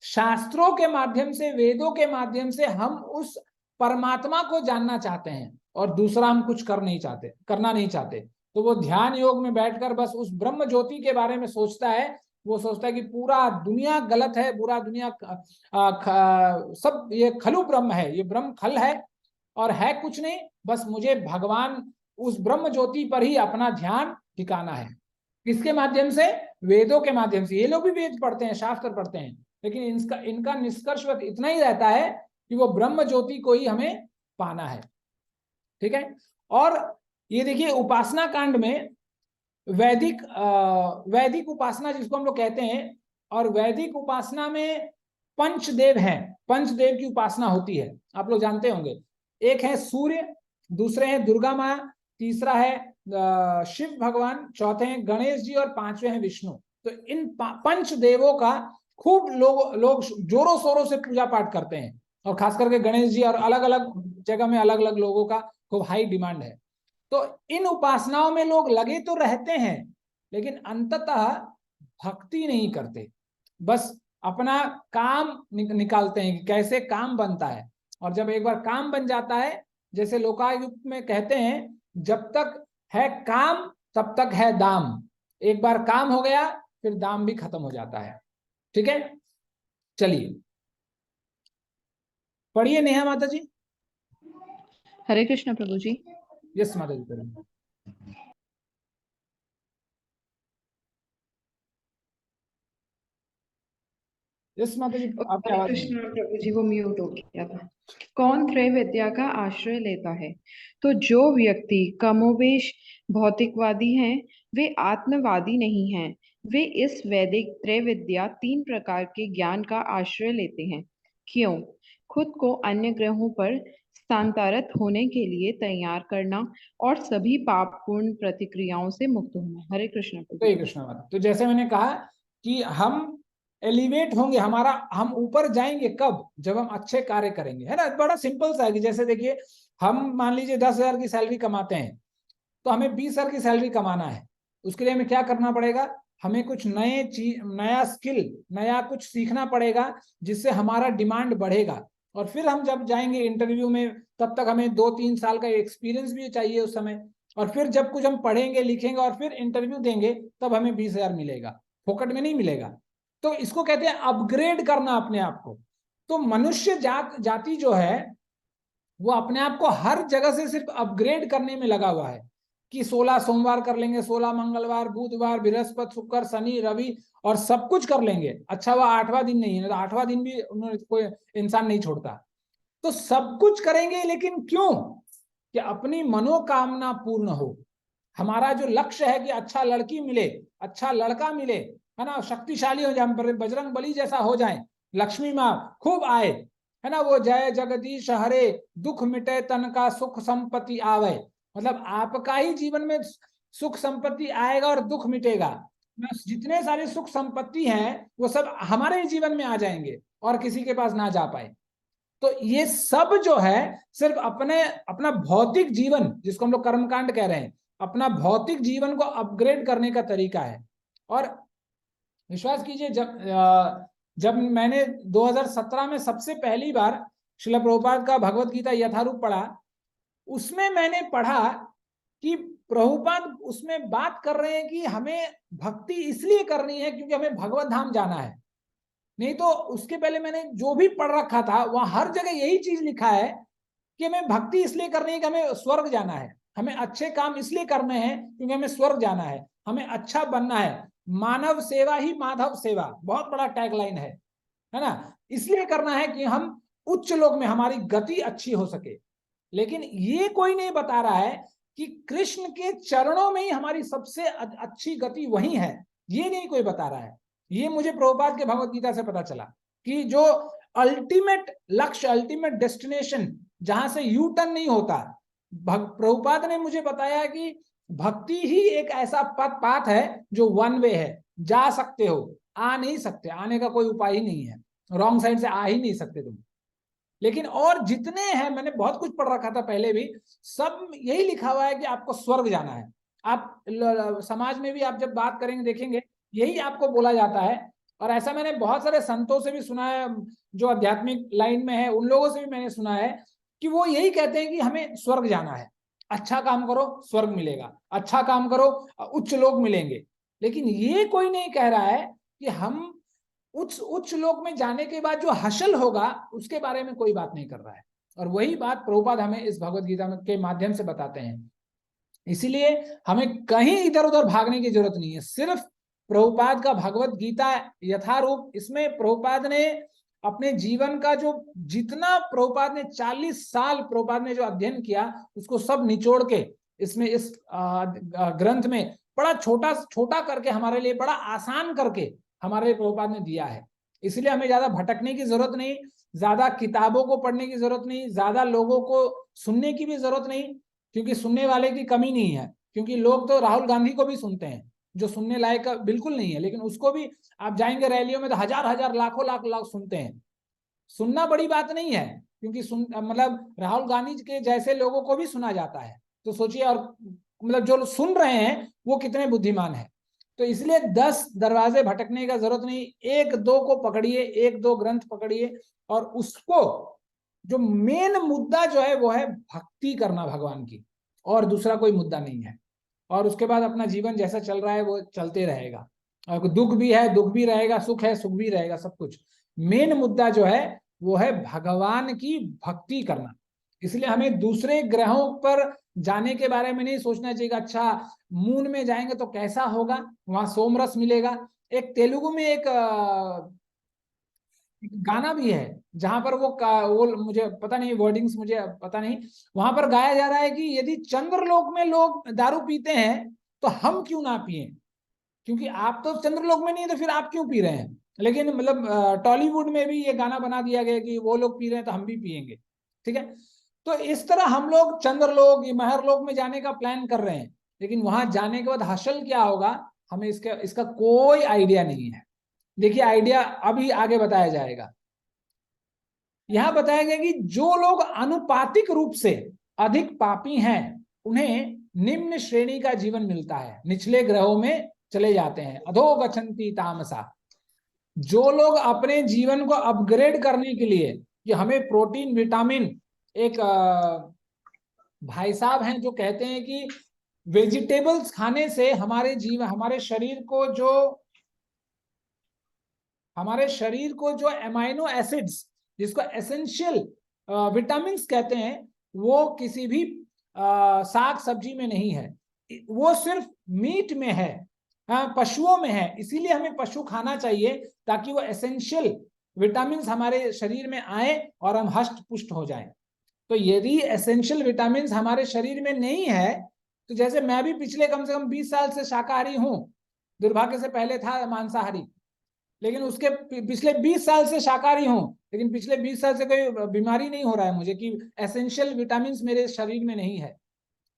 शास्त्रों के माध्यम से, वेदों के माध्यम से हम उस परमात्मा को जानना चाहते हैं और दूसरा हम कुछ करना नहीं चाहते। तो वो ध्यान योग में बैठकर बस उस ब्रह्म ज्योति के बारे में सोचता है। वो सोचता है कि पूरा दुनिया गलत है, पूरा दुनिया सब ये खलु ब्रह्म है, ये ब्रह्म खल है और है कुछ नहीं, बस मुझे भगवान उस ब्रह्म ज्योति पर ही अपना ध्यान ठिकाना है। किसके माध्यम से, वेदों के माध्यम से। ये लोग भी वेद पढ़ते हैं, शास्त्र पढ़ते हैं, लेकिन इनका निष्कर्ष इतना ही रहता है कि वो ब्रह्म ज्योति को ही हमें पाना है। ठीक है। और ये देखिए उपासना कांड में वैदिक उपासना जिसको हम लोग कहते हैं, और वैदिक उपासना में पंचदेव हैं, पंचदेव की उपासना होती है, आप लोग जानते होंगे। एक है सूर्य, दूसरे हैं दुर्गा माँ, तीसरा है शिव भगवान, चौथे हैं गणेश जी और पांचवे हैं विष्णु। तो इन पंच देवों का खूब लोग जोरों शोरों से पूजा पाठ करते हैं, और खास करके गणेश जी, और अलग अलग जगह में अलग अलग लोगों का खूब हाई डिमांड है। तो इन उपासनाओं में लोग लगे तो रहते हैं, लेकिन अंततः भक्ति नहीं करते, बस अपना काम निकालते हैं कि कैसे काम बनता है। और जब एक बार काम बन जाता है, जैसे लोकायुक्त में कहते हैं, जब तक है काम तब तक है दाम, एक बार काम हो गया फिर दाम भी खत्म हो जाता है। ठीक है, चलिए पढ़िए नेहा माता जी। हरे कृष्ण प्रभु जी। यस माता जी करेंगे। यस माता जी आपकी हरे आवाज नहीं। कृष्ण प्रभु जी, वो म्यूट हो गया था। कौन त्रय विद्या का आश्रय लेता है? तो जो व्यक्ति कमोबेश भौतिकवादी हैं, वे आत्मवादी नहीं हैं। वे इस वैदिक त्रय विद्या 3 प्रकार के ज्ञान का आश्रय लेते हैं। क्यों? खुद को अन्य ग्रहों पर स्थानांतरित होने के लिए तैयार करना और सभी पाप पूर्ण प्रतिक्रियाओं से मुक्त होना। हरे कृष्ण प्रभु। हरे कृष्ण माता। तो जैसे मैंने कहा कि हम एलिवेट होंगे, हम ऊपर जाएंगे कब, जब हम अच्छे कार्य करेंगे, है ना। बड़ा सिंपल सा है कि जैसे देखिए हम मान लीजिए 10,000 की सैलरी कमाते हैं, तो हमें 20,000 की सैलरी कमाना है। उसके लिए हमें क्या करना पड़ेगा, हमें कुछ नया स्किल, नया कुछ सीखना पड़ेगा, जिससे हमारा डिमांड बढ़ेगा। और फिर हम जब जाएंगे इंटरव्यू में, तब तक हमें 2-3 साल का एक्सपीरियंस भी चाहिए उस समय। और फिर जब कुछ हम पढ़ेंगे लिखेंगे और फिर इंटरव्यू देंगे तब हमें 20,000 मिलेगा, फोकट में नहीं मिलेगा। तो इसको कहते हैं अपग्रेड करना अपने आप को। तो मनुष्य जाति जो है वो अपने आप को हर जगह से सिर्फ अपग्रेड करने में लगा हुआ है कि 16 सोमवार कर लेंगे, 16 मंगलवार, बुधवार, बृहस्पति, शुक्र, शनि, रवि और सब कुछ कर लेंगे। अच्छा वह 8वां दिन नहीं है, तो 8वां दिन भी उन्होंने कोई इंसान नहीं छोड़ता। तो सब कुछ करेंगे, लेकिन क्यों? कि अपनी मनोकामना पूर्ण हो। हमारा जो लक्ष्य है कि अच्छा लड़की मिले, अच्छा लड़का मिले, है ना, शक्तिशाली हो जाए, बजरंग बली जैसा हो जाए, लक्ष्मी माँ खूब आए, है ना, वो जय जगदीश हरे, दुख मिटे तन का, सुख संपत्ति आवे। मतलब आपका ही जीवन में सुख संपत्ति आएगा और दुख मिटेगा। जितने सारे सुख संपत्ति हैं वो सब हमारे जीवन में आ जाएंगे और किसी के पास ना जा पाए। तो ये सब जो है सिर्फ अपना भौतिक जीवन, जिसको हम लोग कर्मकांड कह रहे हैं, अपना भौतिक जीवन को अपग्रेड करने का तरीका है। और विश्वास कीजिए, जब मैंने 2017 में सबसे पहली बार श्रील प्रभुपाद का भगवत गीता यथारूप पढ़ा, उसमें मैंने पढ़ा कि प्रभुपाद उसमें बात कर रहे हैं कि हमें भक्ति इसलिए करनी है क्योंकि हमें भगवत धाम जाना है। नहीं तो उसके पहले मैंने जो भी पढ़ रखा था वहां हर जगह यही चीज लिखा है कि हमें भक्ति इसलिए करनी है कि हमें स्वर्ग जाना है, हमें अच्छे काम इसलिए करने हैं क्योंकि हमें स्वर्ग जाना है, हमें अच्छा बनना है, मानव सेवा ही माधव सेवा, बहुत बड़ा टैगलाइन है ना, इसलिए करना है कि हम उच्च लोक में हमारी गति अच्छी हो सके। लेकिन ये कोई नहीं बता रहा है कि कृष्ण के चरणों में ही हमारी सबसे अच्छी गति वही है, ये नहीं कोई बता रहा है। ये मुझे प्रभुपाद के भगवत गीता से पता चला कि जो अल्टीमेट लक्ष्य, अल्टीमेट डेस्टिनेशन, जहां से यू टर्न नहीं होता, प्रभुपाद ने मुझे बताया कि भक्ति ही एक ऐसा पाथ है जो वन वे है, जा सकते हो, आ नहीं सकते, आने का कोई उपाय ही नहीं है, रॉन्ग साइड से आ ही नहीं सकते तुम। लेकिन और जितने हैं, मैंने बहुत कुछ पढ़ रखा था पहले भी, सब यही लिखा हुआ है कि आपको स्वर्ग जाना है। आप समाज में भी आप जब बात करेंगे देखेंगे यही आपको बोला जाता है। और ऐसा मैंने बहुत सारे संतों से भी सुना है जो आध्यात्मिक लाइन में है, उन लोगों से भी मैंने सुना है कि वो यही कहते हैं कि हमें स्वर्ग जाना है, अच्छा काम करो स्वर्ग मिलेगा, अच्छा काम करो उच्च लोक मिलेंगे। लेकिन ये कोई नहीं कह रहा है कि हम उच्च लोक में जाने के बाद जो हासिल होगा उसके बारे में कोई बात नहीं कर रहा है। और वही बात प्रभुपाद हमें इस भगवत गीता के माध्यम से बताते हैं। इसीलिए हमें कहीं इधर उधर भागने की जरूरत नहीं है, सिर्फ प्रभुपाद का भगवत गीता यथारूप, इसमें प्रभुपाद ने अपने जीवन का जो जितना प्रभुपाद ने 40 साल प्रभुपाद ने जो अध्ययन किया उसको सब निचोड़ के इसमें इस ग्रंथ में बड़ा छोटा छोटा करके हमारे लिए बड़ा आसान करके हमारे लिए प्रभुपाद ने दिया है। इसलिए हमें ज्यादा भटकने की जरूरत नहीं, ज्यादा किताबों को पढ़ने की जरूरत नहीं, ज्यादा लोगों को सुनने की भी जरूरत नहीं, क्योंकि सुनने वाले की कमी नहीं है। क्योंकि लोग तो राहुल गांधी को भी सुनते हैं जो सुनने लायक बिल्कुल नहीं है, लेकिन उसको भी आप जाएंगे रैलियों में तो हजार हजार लाखों लाख सुनते हैं। सुनना बड़ी बात नहीं है, क्योंकि मतलब राहुल गांधी के जैसे लोगों को भी सुना जाता है। तो सोचिए, और मतलब जो सुन रहे हैं वो कितने बुद्धिमान है। तो इसलिए 10 दरवाजे भटकने का जरूरत नहीं, 1-2 को पकड़िए, 1-2 ग्रंथ पकड़िए और उसको जो मेन मुद्दा जो है वो है भक्ति करना भगवान की, और दूसरा कोई मुद्दा नहीं है। और उसके बाद अपना जीवन जैसा चल रहा है वो चलते रहेगा, और दुख भी है दुख भी रहेगा, सुख है सुख भी रहेगा, सब कुछ। मेन मुद्दा जो है वो है भगवान की भक्ति करना। इसलिए हमें दूसरे ग्रहों पर जाने के बारे में नहीं सोचना चाहिए। अच्छा मून में जाएंगे तो कैसा होगा, वहां सोमरस मिलेगा। एक तेलुगु में एक गाना भी है जहां पर वो मुझे पता नहीं, वर्डिंग्स मुझे पता नहीं, वहां पर गाया जा रहा है कि यदि चंद्रलोक में लोग दारू पीते हैं तो हम क्यों ना पिए, क्योंकि आप तो चंद्रलोक में नहीं है तो फिर आप क्यों पी रहे हैं। लेकिन मतलब टॉलीवुड में भी ये गाना बना दिया गया कि वो लोग पी रहे हैं तो हम भी पिएंगे, ठीक है। तो इस तरह हम लोग चंद्रलोक महरलोक में जाने का प्लान कर रहे हैं, लेकिन वहां जाने के बाद हासिल क्या होगा हमें इसका कोई आइडिया नहीं है। देखिए आइडिया अभी आगे बताया जाएगा। यहां बताया गया कि जो लोग अनुपातिक रूप से अधिक पापी हैं उन्हें निम्न श्रेणी का जीवन मिलता है, निचले ग्रहों में चले जाते हैं, अधो गच्छन्ति तामसा। जो लोग अपने जीवन को अपग्रेड करने के लिए, कि हमें प्रोटीन विटामिन, एक भाई साहब हैं जो कहते हैं कि वेजिटेबल्स खाने से हमारे हमारे शरीर को जो एमाइनो एसिड्स, जिसको एसेंशियल विटामिन्स कहते हैं, वो किसी भी साग सब्जी में नहीं है, वो सिर्फ मीट में है, पशुओं में है। इसीलिए हमें पशु खाना चाहिए ताकि वो एसेंशियल विटामिन्स हमारे शरीर में आए और हम हष्ट पुष्ट हो जाएं। तो यदि एसेंशियल विटामिन्स हमारे शरीर में नहीं है, तो जैसे मैं भी पिछले कम से कम 20 साल से शाकाहारी हूं, दुर्भाग्य से पहले था मांसाहारी, लेकिन उसके पिछले 20 साल से शाकाहारी हूं, लेकिन पिछले 20 साल से कोई बीमारी नहीं हो रहा है मुझे कि एसेंशियल विटामिन्स मेरे शरीर में नहीं है।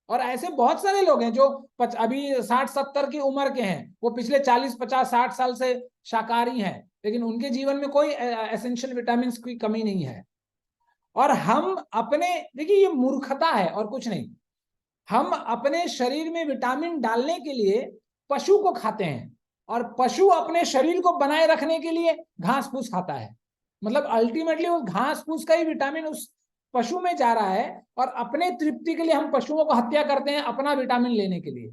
और ऐसे बहुत सारे लोग हैं जो अभी 60-70 की उम्र के हैं, वो पिछले 40-50-60 साल से शाकाहारी हैं, लेकिन उनके जीवन में कोई एसेंशियल विटामिन्स की कमी नहीं है। और हम अपने, देखिए ये मूर्खता है और कुछ नहीं, हम अपने शरीर में विटामिन डालने के लिए पशु को खाते हैं, और पशु अपने शरीर को बनाए रखने के लिए घास फूस खाता है। मतलब अल्टीमेटली वो घास फूस का ही विटामिन उस पशु में जा रहा है, और अपने तृप्ति के लिए हम पशुओं को हत्या करते हैं अपना विटामिन लेने के लिए।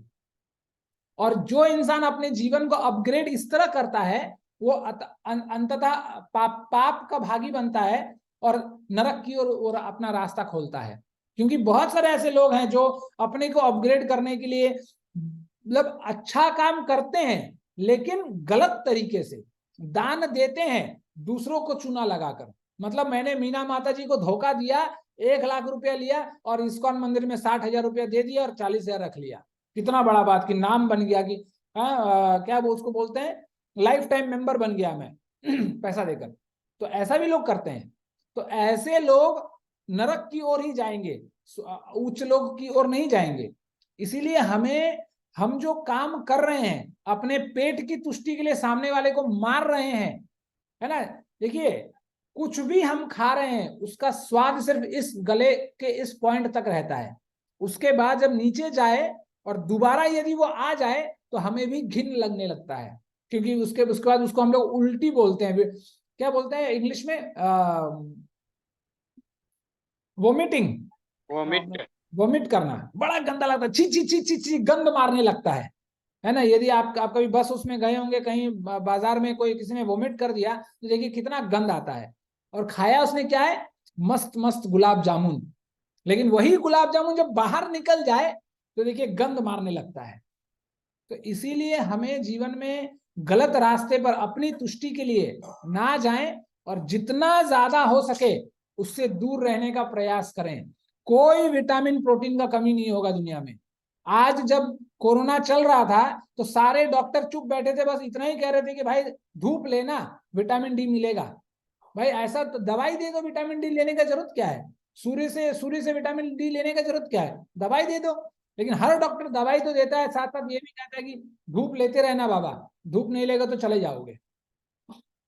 और जो इंसान अपने जीवन को अपग्रेड इस तरह करता है, वो अंततः पाप का भागी बनता है और नरक की ओर अपना रास्ता खोलता है। क्योंकि बहुत सारे ऐसे लोग हैं जो अपने को अपग्रेड करने के लिए मतलब अच्छा काम करते हैं, लेकिन गलत तरीके से दान देते हैं दूसरों को चूना लगाकर। मतलब मैंने मीना माता जी को धोखा दिया, 1 लाख रुपया लिया और इस्कॉन मंदिर में 60,000 रुपया दे दिया और 40,000 रख लिया। कितना बड़ा बात कि नाम बन गया कि क्या वो उसको बोलते हैं, लाइफ टाइम मेंबर बन गया मैं पैसा देकर। तो ऐसा भी लोग करते हैं। तो ऐसे लोग नरक की ओर ही जाएंगे, उच्च लोग की ओर नहीं जाएंगे। इसीलिए हम जो काम कर रहे हैं, अपने पेट की तुष्टि के लिए सामने वाले को मार रहे हैं, है ना। देखिए कुछ भी हम खा रहे हैं उसका स्वाद सिर्फ इस गले के इस पॉइंट तक रहता है। उसके बाद जब नीचे जाए और दोबारा यदि वो आ जाए तो हमें भी घिन लगने लगता है, क्योंकि उसके बाद उसको हम लोग उल्टी बोलते हैं। क्या बोलते हैं इंग्लिश में? वोमिट करना बड़ा गंदा लगता है, छी छी छी छी छी, गंद मारने लगता है ना। यदि आप कभी बस उसमें गए होंगे, कहीं बाजार में कोई किसी ने वोमिट कर दिया तो देखिए कितना गंद आता है। और खाया उसने क्या है, मस्त मस्त गुलाब जामुन, लेकिन वही गुलाब जामुन जब बाहर निकल जाए तो देखिए गंद मारने लगता है। तो इसीलिए हमें जीवन में गलत रास्ते पर अपनी तुष्टि के लिए ना जाएं, और जितना ज्यादा हो सके उससे दूर रहने का प्रयास करें। कोई विटामिन प्रोटीन का कमी नहीं होगा दुनिया में। आज जब कोरोना चल रहा था तो सारे डॉक्टर चुप बैठे थे, बस इतना ही कह रहे थे कि भाई धूप लेना, विटामिन डी मिलेगा। भाई ऐसा तो दवाई दे दो, विटामिन डी लेने का जरूरत क्या है? सूर्य से विटामिन डी लेने का जरूरत क्या है? दवाई दे दो। लेकिन हर डॉक्टर दवाई तो देता है, साथ साथ ये भी कहता है कि धूप लेते रहना बाबा, धूप नहीं लेगा तो चले जाओगे।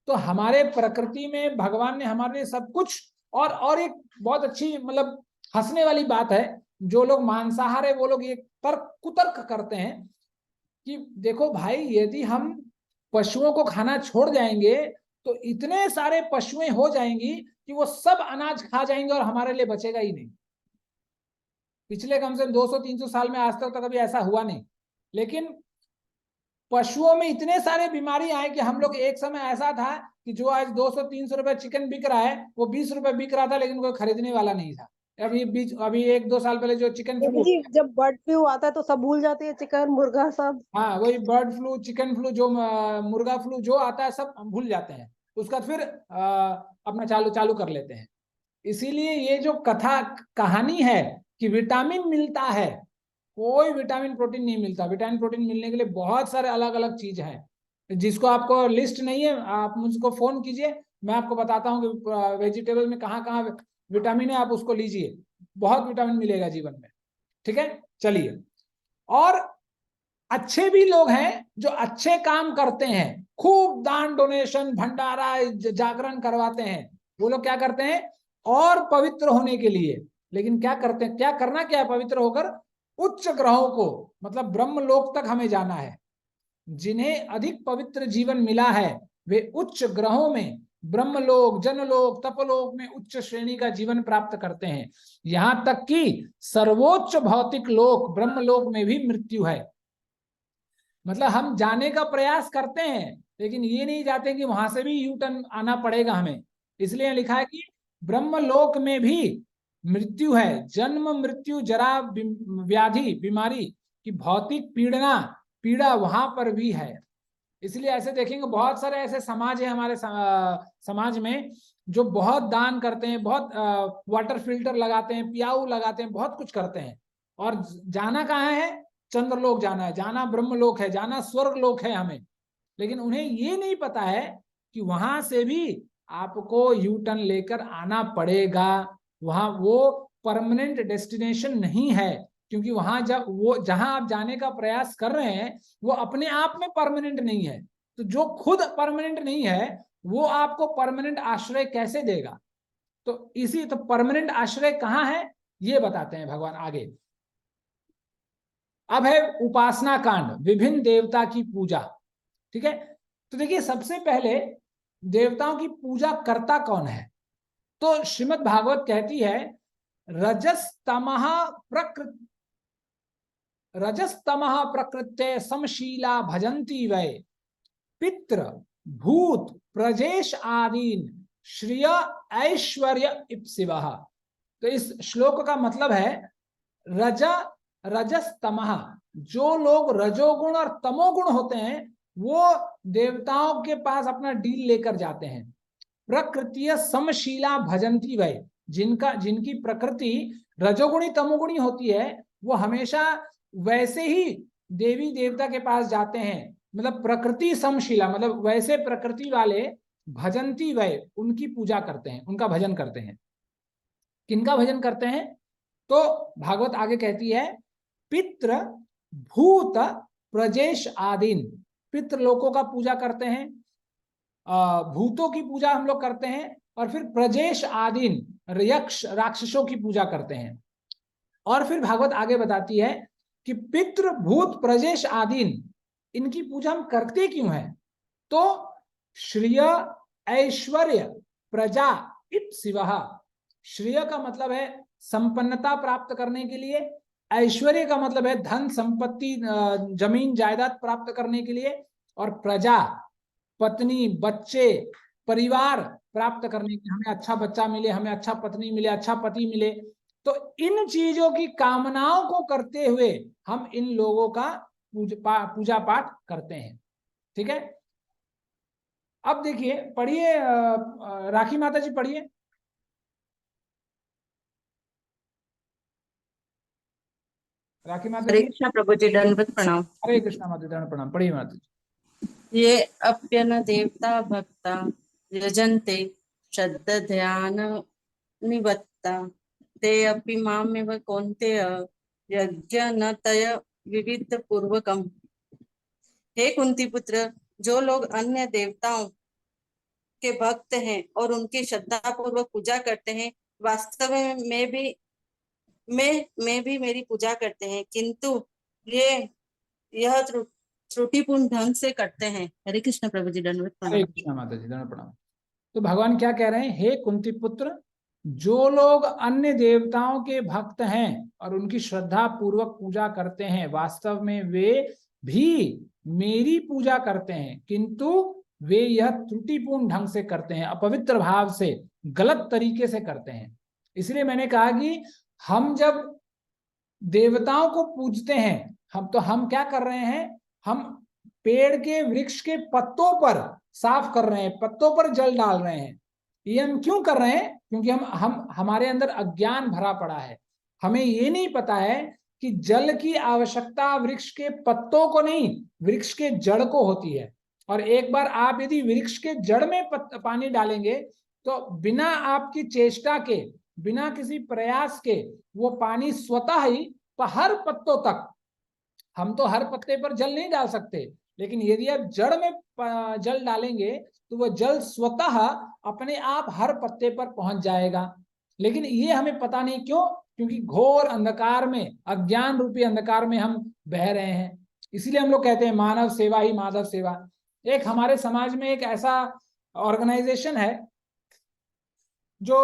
तो हमारे प्रकृति में भगवान ने हमारे लिए सब कुछ, और एक बहुत अच्छी मतलब हंसने वाली बात है, जो लोग मांसाहार है वो लोग ये कुतर्क करते हैं कि देखो भाई, यदि हम पशुओं को खाना छोड़ जाएंगे तो इतने सारे पशुएं हो जाएंगी कि वो सब अनाज खा जाएंगे और हमारे लिए बचेगा ही नहीं। पिछले कम से कम 200-300 साल में आज तक तो कभी ऐसा हुआ नहीं। लेकिन पशुओं में इतने सारे बीमारी आए कि हम लोग, एक समय ऐसा था कि जो आज 200-300 रुपए चिकन बिक रहा है वो 20 रुपए बिक रहा था, लेकिन कोई खरीदने वाला नहीं था। अभी 1-2 साल पहले जो चिकन फ्लू, जब बर्ड फ्लू आता है तो सब भूल जाते हैं, चिकन मुर्गा सब। हाँ वही बर्ड फ्लू, चिकन फ्लू, जो मुर्गा फ्लू जो आता है सब भूल जाते हैं, उसका फिर अपना चालू कर लेते हैं। इसीलिए ये जो कहानी है कि विटामिन मिलता है, कोई विटामिन प्रोटीन नहीं मिलता। विटामिन प्रोटीन मिलने के लिए बहुत सारे अलग अलग चीज हैं, जिसको आपको लिस्ट नहीं है आप मुझको फोन कीजिए, मैं आपको बताता हूँ कि वेजिटेबल में कहाँ कहाँ विटामिन है, आप उसको लीजिए, बहुत विटामिन मिलेगा जीवन में। ठीक है, चलिए। और अच्छे भी लोग हैं जो अच्छे काम करते हैं, खूब दान डोनेशन भंडारा जागरण करवाते हैं। वो लोग क्या करते हैं, और पवित्र होने के लिए, लेकिन क्या करते हैं, क्या करना क्या है पवित्र होकर? उच्च ग्रहों को, मतलब ब्रह्म लोक तक हमें जाना है। जिन्हें अधिक पवित्र जीवन मिला है वे उच्च ग्रहों में ब्रह्मलोक, जनलोक, तपलोक में उच्च श्रेणी का जीवन प्राप्त करते हैं। यहां तक कि सर्वोच्च भौतिक लोक ब्रह्मलोक में भी मृत्यु है। मतलब हम जाने का प्रयास करते हैं, लेकिन ये नहीं जाते कि वहां से भी यू टर्न आना पड़ेगा हमें। इसलिए लिखा है कि ब्रह्मलोक में भी मृत्यु है, जन्म मृत्यु जरा व्याधि बीमारी की भौतिक पीड़ा वहां पर भी है। इसलिए ऐसे देखेंगे बहुत सारे ऐसे समाज है हमारे समाज में जो बहुत दान करते हैं, बहुत वाटर फिल्टर लगाते हैं, पियाऊ लगाते हैं, बहुत कुछ करते हैं, और जाना कहाँ है? चंद्रलोक जाना है, जाना ब्रह्मलोक है, जाना स्वर्ग लोक है हमें। लेकिन उन्हें ये नहीं पता है कि वहां से भी आपको यू टर्न लेकर आना पड़ेगा। वहां वो परमानेंट डेस्टिनेशन नहीं है, क्योंकि वहां जब वो जहां आप जाने का प्रयास कर रहे हैं वो अपने आप में परमानेंट नहीं है। तो जो खुद परमानेंट नहीं है वो आपको परमानेंट आश्रय कैसे देगा? तो इसी तो परमानेंट आश्रय कहाँ है ये बताते हैं भगवान आगे। अब है उपासना कांड, विभिन्न देवता की पूजा। ठीक है, तो देखिए सबसे पहले देवताओं की पूजा करता कौन है? तो श्रीमद् भागवत कहती है रजस्तमः प्रकृते समशीला भजन्ति वै पितृ भूत प्रजेश आदीन श्रिय ऐश्वर्य इप्सिवः। तो इस श्लोक का मतलब है रजस्तमः, जो लोग रजोगुण और तमोगुण होते हैं वो देवताओं के पास अपना डील लेकर जाते हैं। प्रकृतिय समशीला भजन्ति वै, जिनकी प्रकृति रजोगुणी तमोगुणी होती है वो हमेशा वैसे ही देवी देवता के पास जाते हैं। मतलब प्रकृति समशीला, मतलब वैसे प्रकृति वाले भजन्ति वै, उनकी पूजा करते हैं, उनका भजन करते हैं। किनका भजन करते हैं? तो भागवत आगे कहती है पितृ भूत प्रजेश आदीन, पितृलोकों का पूजा करते हैं, भूतों की पूजा हम लोग करते हैं, और फिर प्रजेश आदीन यक्ष राक्षसों की पूजा करते हैं। और फिर भागवत आगे बताती है कि पितृ भूत प्रजेश आदीन, इनकी पूजा हम करते क्यों हैं? तो श्रिय ऐश्वर्य प्रजा इप्सिवः, श्रेय का मतलब है संपन्नता प्राप्त करने के लिए, ऐश्वर्य का मतलब है धन संपत्ति जमीन जायदाद प्राप्त करने के लिए, और प्रजा पत्नी बच्चे परिवार प्राप्त करने के लिए, हमें अच्छा बच्चा मिले, हमें अच्छा पत्नी मिले, अच्छा पति मिले। तो इन चीजों की कामनाओं को करते हुए हम इन लोगों का पूजा पाठ करते हैं। ठीक है, अब देखिए पढ़िए राखी माता जी पढ़िए। राखी माता हरे जी। कृष्णा प्रभु जी, दंडवत प्रणाम। हरे कृष्णा माता जी, दंड प्रणाम। पढ़िए माता जी। ये अप्यन देवता भक्ता यजन्ते श्रद्धा ध्यान निवत्ता ते अपि मामेव कौन्तेय यज्ञ न तय विविध पूर्वकम। हे कुंती पुत्र, जो लोग अन्य देवताओं के भक्त हैं और उनकी श्रद्धा पूर्वक पूजा करते हैं, वास्तव में मैं भी मेरी पूजा करते हैं, किंतु यह त्रुटिपूर्ण ढंग से करते हैं। हरे कृष्ण प्रभु जी, दंडवत हरे प्रणाम। कृष्णा माता जी, दंड प्रणाम। तो भगवान क्या कह रहे हैं? हे कुंती पुत्र, जो लोग अन्य देवताओं के भक्त हैं और उनकी श्रद्धा पूर्वक पूजा करते हैं, वास्तव में वे भी मेरी पूजा करते हैं, किंतु वे यह त्रुटिपूर्ण ढंग से करते हैं, अपवित्र भाव से, गलत तरीके से करते हैं। इसलिए मैंने कहा कि हम जब देवताओं को पूजते हैं, हम क्या कर रहे हैं? हम पेड़ के वृक्ष के पत्तों पर साफ कर रहे हैं, पत्तों पर जल डाल रहे हैं। ये हम क्यों कर रहे हैं? क्योंकि हमारे अंदर अज्ञान भरा पड़ा है। हमें ये नहीं पता है कि जल की आवश्यकता वृक्ष के पत्तों को नहीं, वृक्ष के जड़ को होती है। और एक बार आप यदि वृक्ष के जड़ में पानी डालेंगे तो बिना आपकी चेष्टा के, बिना किसी प्रयास के, वो पानी स्वतः ही हर पत्तों तक, हम तो हर पत्ते पर जल नहीं डाल सकते, लेकिन यदि आप जड़ में जल डालेंगे तो वह जल स्वतः अपने आप हर पत्ते पर पहुंच जाएगा। लेकिन ये हमें पता नहीं क्यों? क्योंकि घोर अंधकार में, अज्ञान रूपी अंधकार में हम बह रहे हैं। इसीलिए हम लोग कहते हैं मानव सेवा ही माधव सेवा। एक हमारे समाज में एक ऐसा ऑर्गेनाइजेशन है जो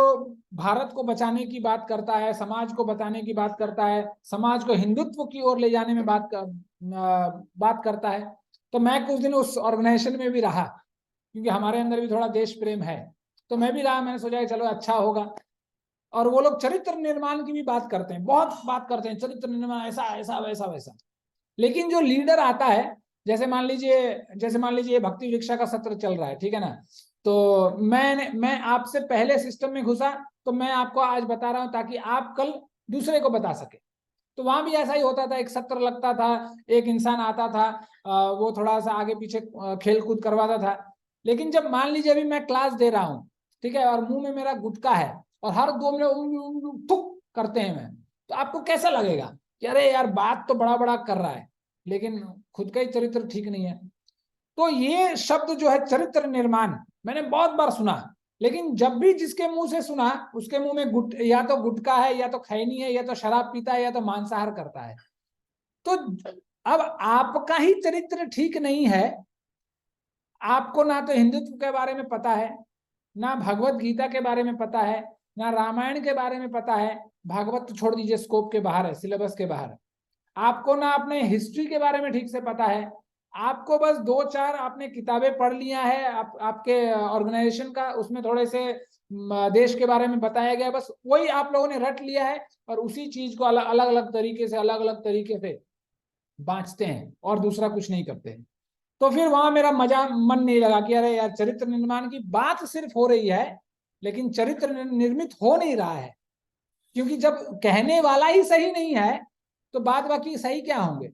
भारत को बचाने की बात करता है, समाज को बताने की बात करता है, समाज को हिंदुत्व की ओर ले जाने में बात करता है। तो मैं कुछ दिन उस ऑर्गेनाइजेशन में भी रहा, क्योंकि हमारे अंदर भी थोड़ा देश प्रेम है, तो मैं भी रहा। मैंने सोचा कि चलो अच्छा होगा। और वो लोग चरित्र निर्माण की भी बात करते हैं, बहुत बात करते हैं, चरित्र निर्माण ऐसा ऐसा वैसा वैसा। लेकिन जो लीडर आता है, जैसे मान लीजिए भक्ति वृक्षा का सत्र चल रहा है, ठीक है ना, तो मैं आपसे पहले सिस्टम में घुसा, तो मैं आपको आज बता रहा हूं ताकि आप कल दूसरे को बता सके। तो वहां भी ऐसा ही होता था, एक सत्र लगता था, एक इंसान आता था, वो थोड़ा सा आगे पीछे खेल कूद करवाता था। लेकिन जब मान लीजिए अभी मैं क्लास दे रहा हूँ, ठीक है, और मुंह में मेरा गुटखा है और हर 2 मिनट थुक करते हैं मैं, तो आपको कैसा लगेगा कि अरे यार बात तो बड़ा बड़ा कर रहा है, लेकिन खुद का ही चरित्र ठीक नहीं है। तो ये शब्द जो है चरित्र निर्माण मैंने बहुत बार सुना, लेकिन जब भी जिसके मुंह से सुना, उसके मुंह में या तो गुटखा है, या तो खैनी है, या तो शराब पीता है, या तो मांसाहार करता है। तो अब आपका ही चरित्र ठीक नहीं है। आपको ना तो हिंदुत्व के बारे में पता है, ना भगवत गीता के बारे में पता है, ना रामायण के बारे में पता है। भागवत तो छोड़ दीजिए, स्कोप के बाहर है, सिलेबस के बाहर है। आपको ना अपने हिस्ट्री के बारे में ठीक से पता है। आपको बस 2-4 आपने किताबें पढ़ लिया है, आपके ऑर्गेनाइजेशन का, उसमें थोड़े से देश के बारे में बताया गया, बस वही आप लोगों ने रट लिया है और उसी चीज को अलग अलग तरीके से बांचते हैं और दूसरा कुछ नहीं करते। तो फिर वहां मेरा मन नहीं लगा कि अरे यार चरित्र निर्माण की बात सिर्फ हो रही है, लेकिन चरित्र निर्मित हो नहीं रहा है। क्योंकि जब कहने वाला ही सही नहीं है तो बाद बाकी सही क्या होंगे।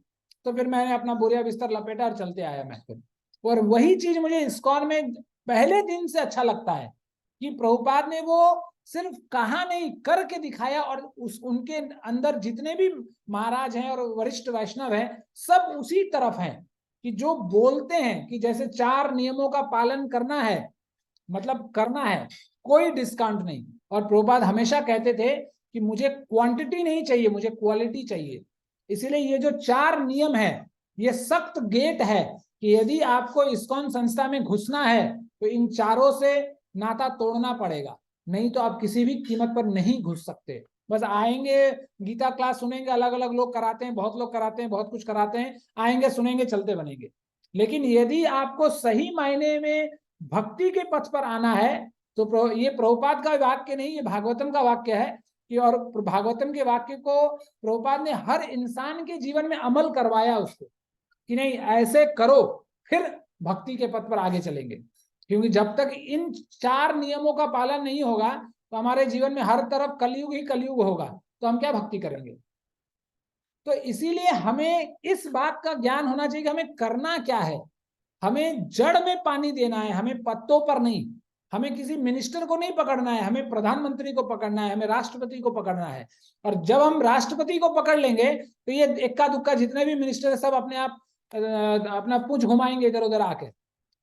तो फिर मैंने अपना बोरिया बिस्तर लपेटा और चलते आया मैं फिर। और वही चीज मुझे इस्कॉन में पहले दिन से अच्छा लगता है कि प्रभुपाद ने वो सिर्फ कहा नहीं, करके दिखाया। और उनके अंदर जितने भी महाराज हैं और वरिष्ठ वैष्णव हैं, सब उसी तरफ हैं कि जो बोलते हैं कि जैसे 4 नियमों का पालन करना है, मतलब करना है, कोई डिस्काउंट नहीं। और प्रभुपाद हमेशा कहते थे कि मुझे क्वांटिटी नहीं चाहिए, मुझे क्वालिटी चाहिए। इसीलिए ये जो 4 नियम है, ये सख्त गेट है कि यदि आपको इस्कॉन संस्था में घुसना है तो इन 4 से नाता तोड़ना पड़ेगा, नहीं तो आप किसी भी कीमत पर नहीं घुस सकते। बस आएंगे, गीता क्लास सुनेंगे, अलग अलग लोग कराते हैं, बहुत लोग कराते हैं, बहुत कुछ कराते हैं, आएंगे सुनेंगे चलते बनेंगे। लेकिन यदि आपको सही मायने में भक्ति के पथ पर आना है तो ये प्रभुपाद का वाक्य नहीं, ये भागवतम का वाक्य है कि, और भागवतम के वाक्य को प्रभुपाद ने हर इंसान के जीवन में अमल करवाया उसको कि नहीं ऐसे करो, फिर भक्ति के पथ पर आगे चलेंगे। क्योंकि जब तक इन 4 नियमों का पालन नहीं होगा तो हमारे जीवन में हर तरफ कलयुग ही कलयुग होगा, तो हम क्या भक्ति करेंगे। तो इसीलिए हमें इस बात का ज्ञान होना चाहिए कि हमें करना क्या है। हमें जड़ में पानी देना है, हमें पत्तों पर नहीं। हमें किसी मिनिस्टर को नहीं पकड़ना है, हमें प्रधानमंत्री को पकड़ना है, हमें राष्ट्रपति को पकड़ना है। और जब हम राष्ट्रपति को पकड़ लेंगे तो ये इक्का दुक्का जितने भी मिनिस्टर है सब अपने आप अपना पूंछ घुमाएंगे इधर उधर आके।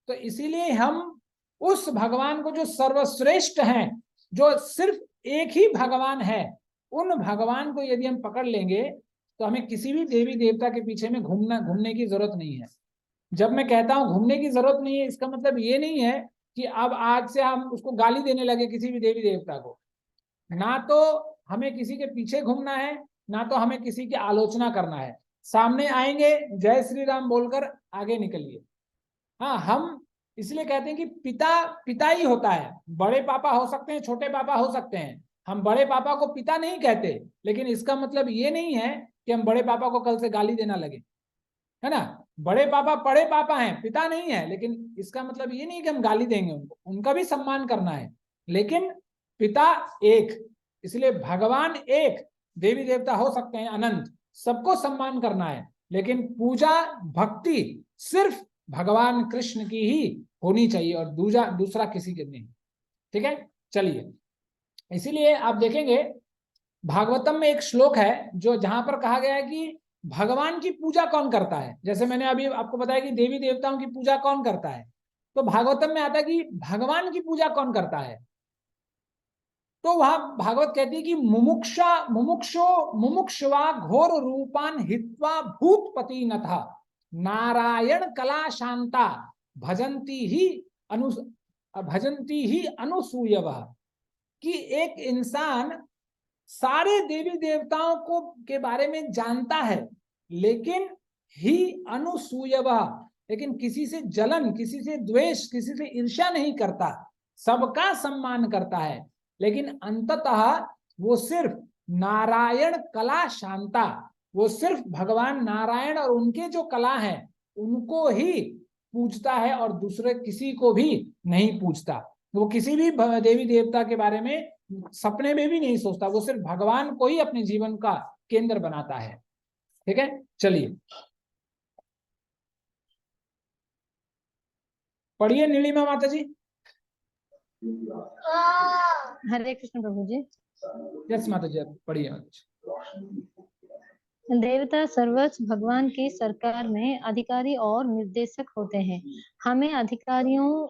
तो इसीलिए हम उस भगवान को जो सर्वश्रेष्ठ हैं, जो सिर्फ एक ही भगवान है, उन भगवान को यदि हम पकड़ लेंगे तो हमें किसी भी देवी देवता के पीछे में घूमने की जरूरत नहीं है। जब मैं कहता हूं घूमने की जरूरत नहीं है, इसका मतलब ये नहीं है कि अब आज से हम उसको गाली देने लगे किसी भी देवी देवता को। ना तो हमें किसी के पीछे घूमना है, ना तो हमें किसी की आलोचना करना है। सामने आएंगे जय श्री राम बोलकर आगे निकलिए। हाँ, हम इसलिए कहते हैं कि पिता ही होता है। बड़े पापा हो सकते हैं, छोटे पापा हो सकते हैं, हम बड़े पापा को पिता नहीं कहते, लेकिन इसका मतलब ये नहीं है कि हम बड़े पापा को कल से गाली देना लगे, है ना। बड़े पापा बड़े पापा हैं, पिता नहीं है, लेकिन इसका मतलब ये नहीं कि हम गाली देंगे उनको, उनका भी सम्मान करना है, लेकिन पिता एक। इसलिए भगवान एक, देवी देवता हो सकते हैं अनंत, सबको सम्मान करना है, लेकिन पूजा भक्ति सिर्फ भगवान कृष्ण की ही होनी चाहिए और दूसरा किसी के नहीं। ठीक है, चलिए। इसीलिए आप देखेंगे भागवतम में एक श्लोक है जो जहां पर कहा गया है कि भगवान की पूजा कौन करता है। जैसे मैंने अभी आपको बताया कि देवी देवताओं की पूजा कौन करता है, तो भागवतम में आता है कि भगवान की पूजा कौन करता है। तो वहां भागवत कहती है कि मुमुक्षवा घोर रूपान हित्वा भूतपति नथा नारायण कला शांता भजंती ही भजंती ही अनुसूयवः, कि एक इंसान सारे देवी देवताओं को के बारे में जानता है, लेकिन ही अनुसूयवः, लेकिन किसी से जलन, किसी से द्वेष, किसी से ईर्ष्या नहीं करता, सबका सम्मान करता है, लेकिन अंततः वो सिर्फ नारायण कला शांता, वो सिर्फ भगवान नारायण और उनके जो कला है उनको ही पूजता है और दूसरे किसी को भी नहीं पूजता। वो किसी भी देवी देवता के बारे में सपने में भी नहीं सोचता, वो सिर्फ भगवान को ही अपने जीवन का केंद्र बनाता है। ठीक है, चलिए पढ़िए नीलिमा माता जी। हरे कृष्ण प्रभु जी। यस माता जी, पढ़िए। देवता सर्वोच्च भगवान की सरकार में अधिकारी और निर्देशक होते हैं। हमें अधिकारियों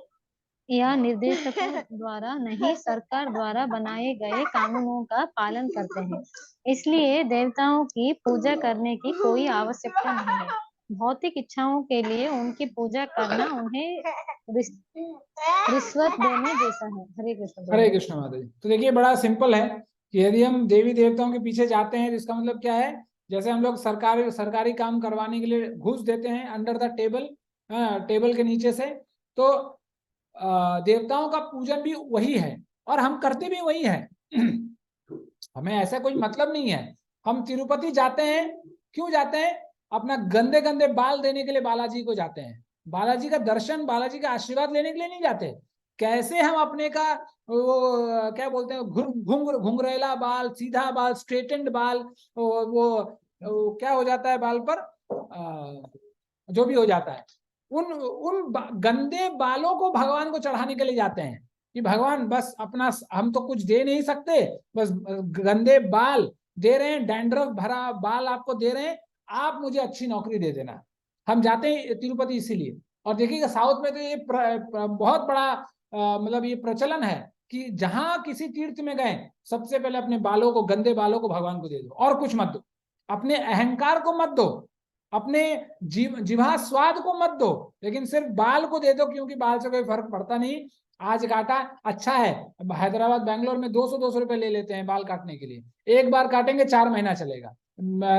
या निर्देशकों द्वारा नहीं, सरकार द्वारा बनाए गए कानूनों का पालन करते हैं। इसलिए देवताओं की पूजा करने की कोई आवश्यकता नहीं है। भौतिक इच्छाओं के लिए उनकी पूजा करना उन्हें रिश्वत देने जैसा है। हरे कृष्ण। हरे कृष्ण माता जी। तो देखिए बड़ा सिंपल है कि यदि हम देवी देवताओं के पीछे जाते हैं तो इसका मतलब क्या है, जैसे हम लोग सरकारी काम करवाने के लिए घूस देते हैं अंडर द टेबल, टेबल के नीचे से, तो देवताओं का पूजन भी वही है और हम करते भी वही है। हमें ऐसा कोई मतलब नहीं है। हम तिरुपति जाते हैं, क्यों जाते हैं? अपना गंदे गंदे बाल देने के लिए बालाजी को जाते हैं। बालाजी का दर्शन, बालाजी का आशीर्वाद लेने के लिए नहीं जाते। कैसे हम अपने का वो क्या बोलते हैं, घुंघरेला बाल, सीधा बाल, स्ट्रेटेंड बाल, वो क्या हो जाता है बाल पर, जो भी हो जाता है, उन गंदे बालों को भगवान को चढ़ाने के लिए जाते हैं कि भगवान बस अपना, हम तो कुछ दे नहीं सकते, बस गंदे बाल दे रहे हैं, डैंड्रफ भरा बाल आपको दे रहे हैं, आप मुझे अच्छी नौकरी दे देना। हम जाते हैं तिरुपति इसीलिए। और देखिएगा साउथ में तो ये बहुत बड़ा मतलब ये प्रचलन है कि जहां किसी तीर्थ में गए सबसे पहले अपने बालों को, गंदे बालों को भगवान को दे दो, और कुछ मत दो। अपने अहंकार को मत दो, अपने जिह्वा स्वाद को मत दो, लेकिन सिर्फ बाल को दे दो, क्योंकि बाल से कोई फर्क पड़ता नहीं। आज काटा अच्छा है, हैदराबाद बेंगलोर में 200 रुपए ले लेते हैं बाल काटने के लिए। एक बार काटेंगे 4 महीना चलेगा,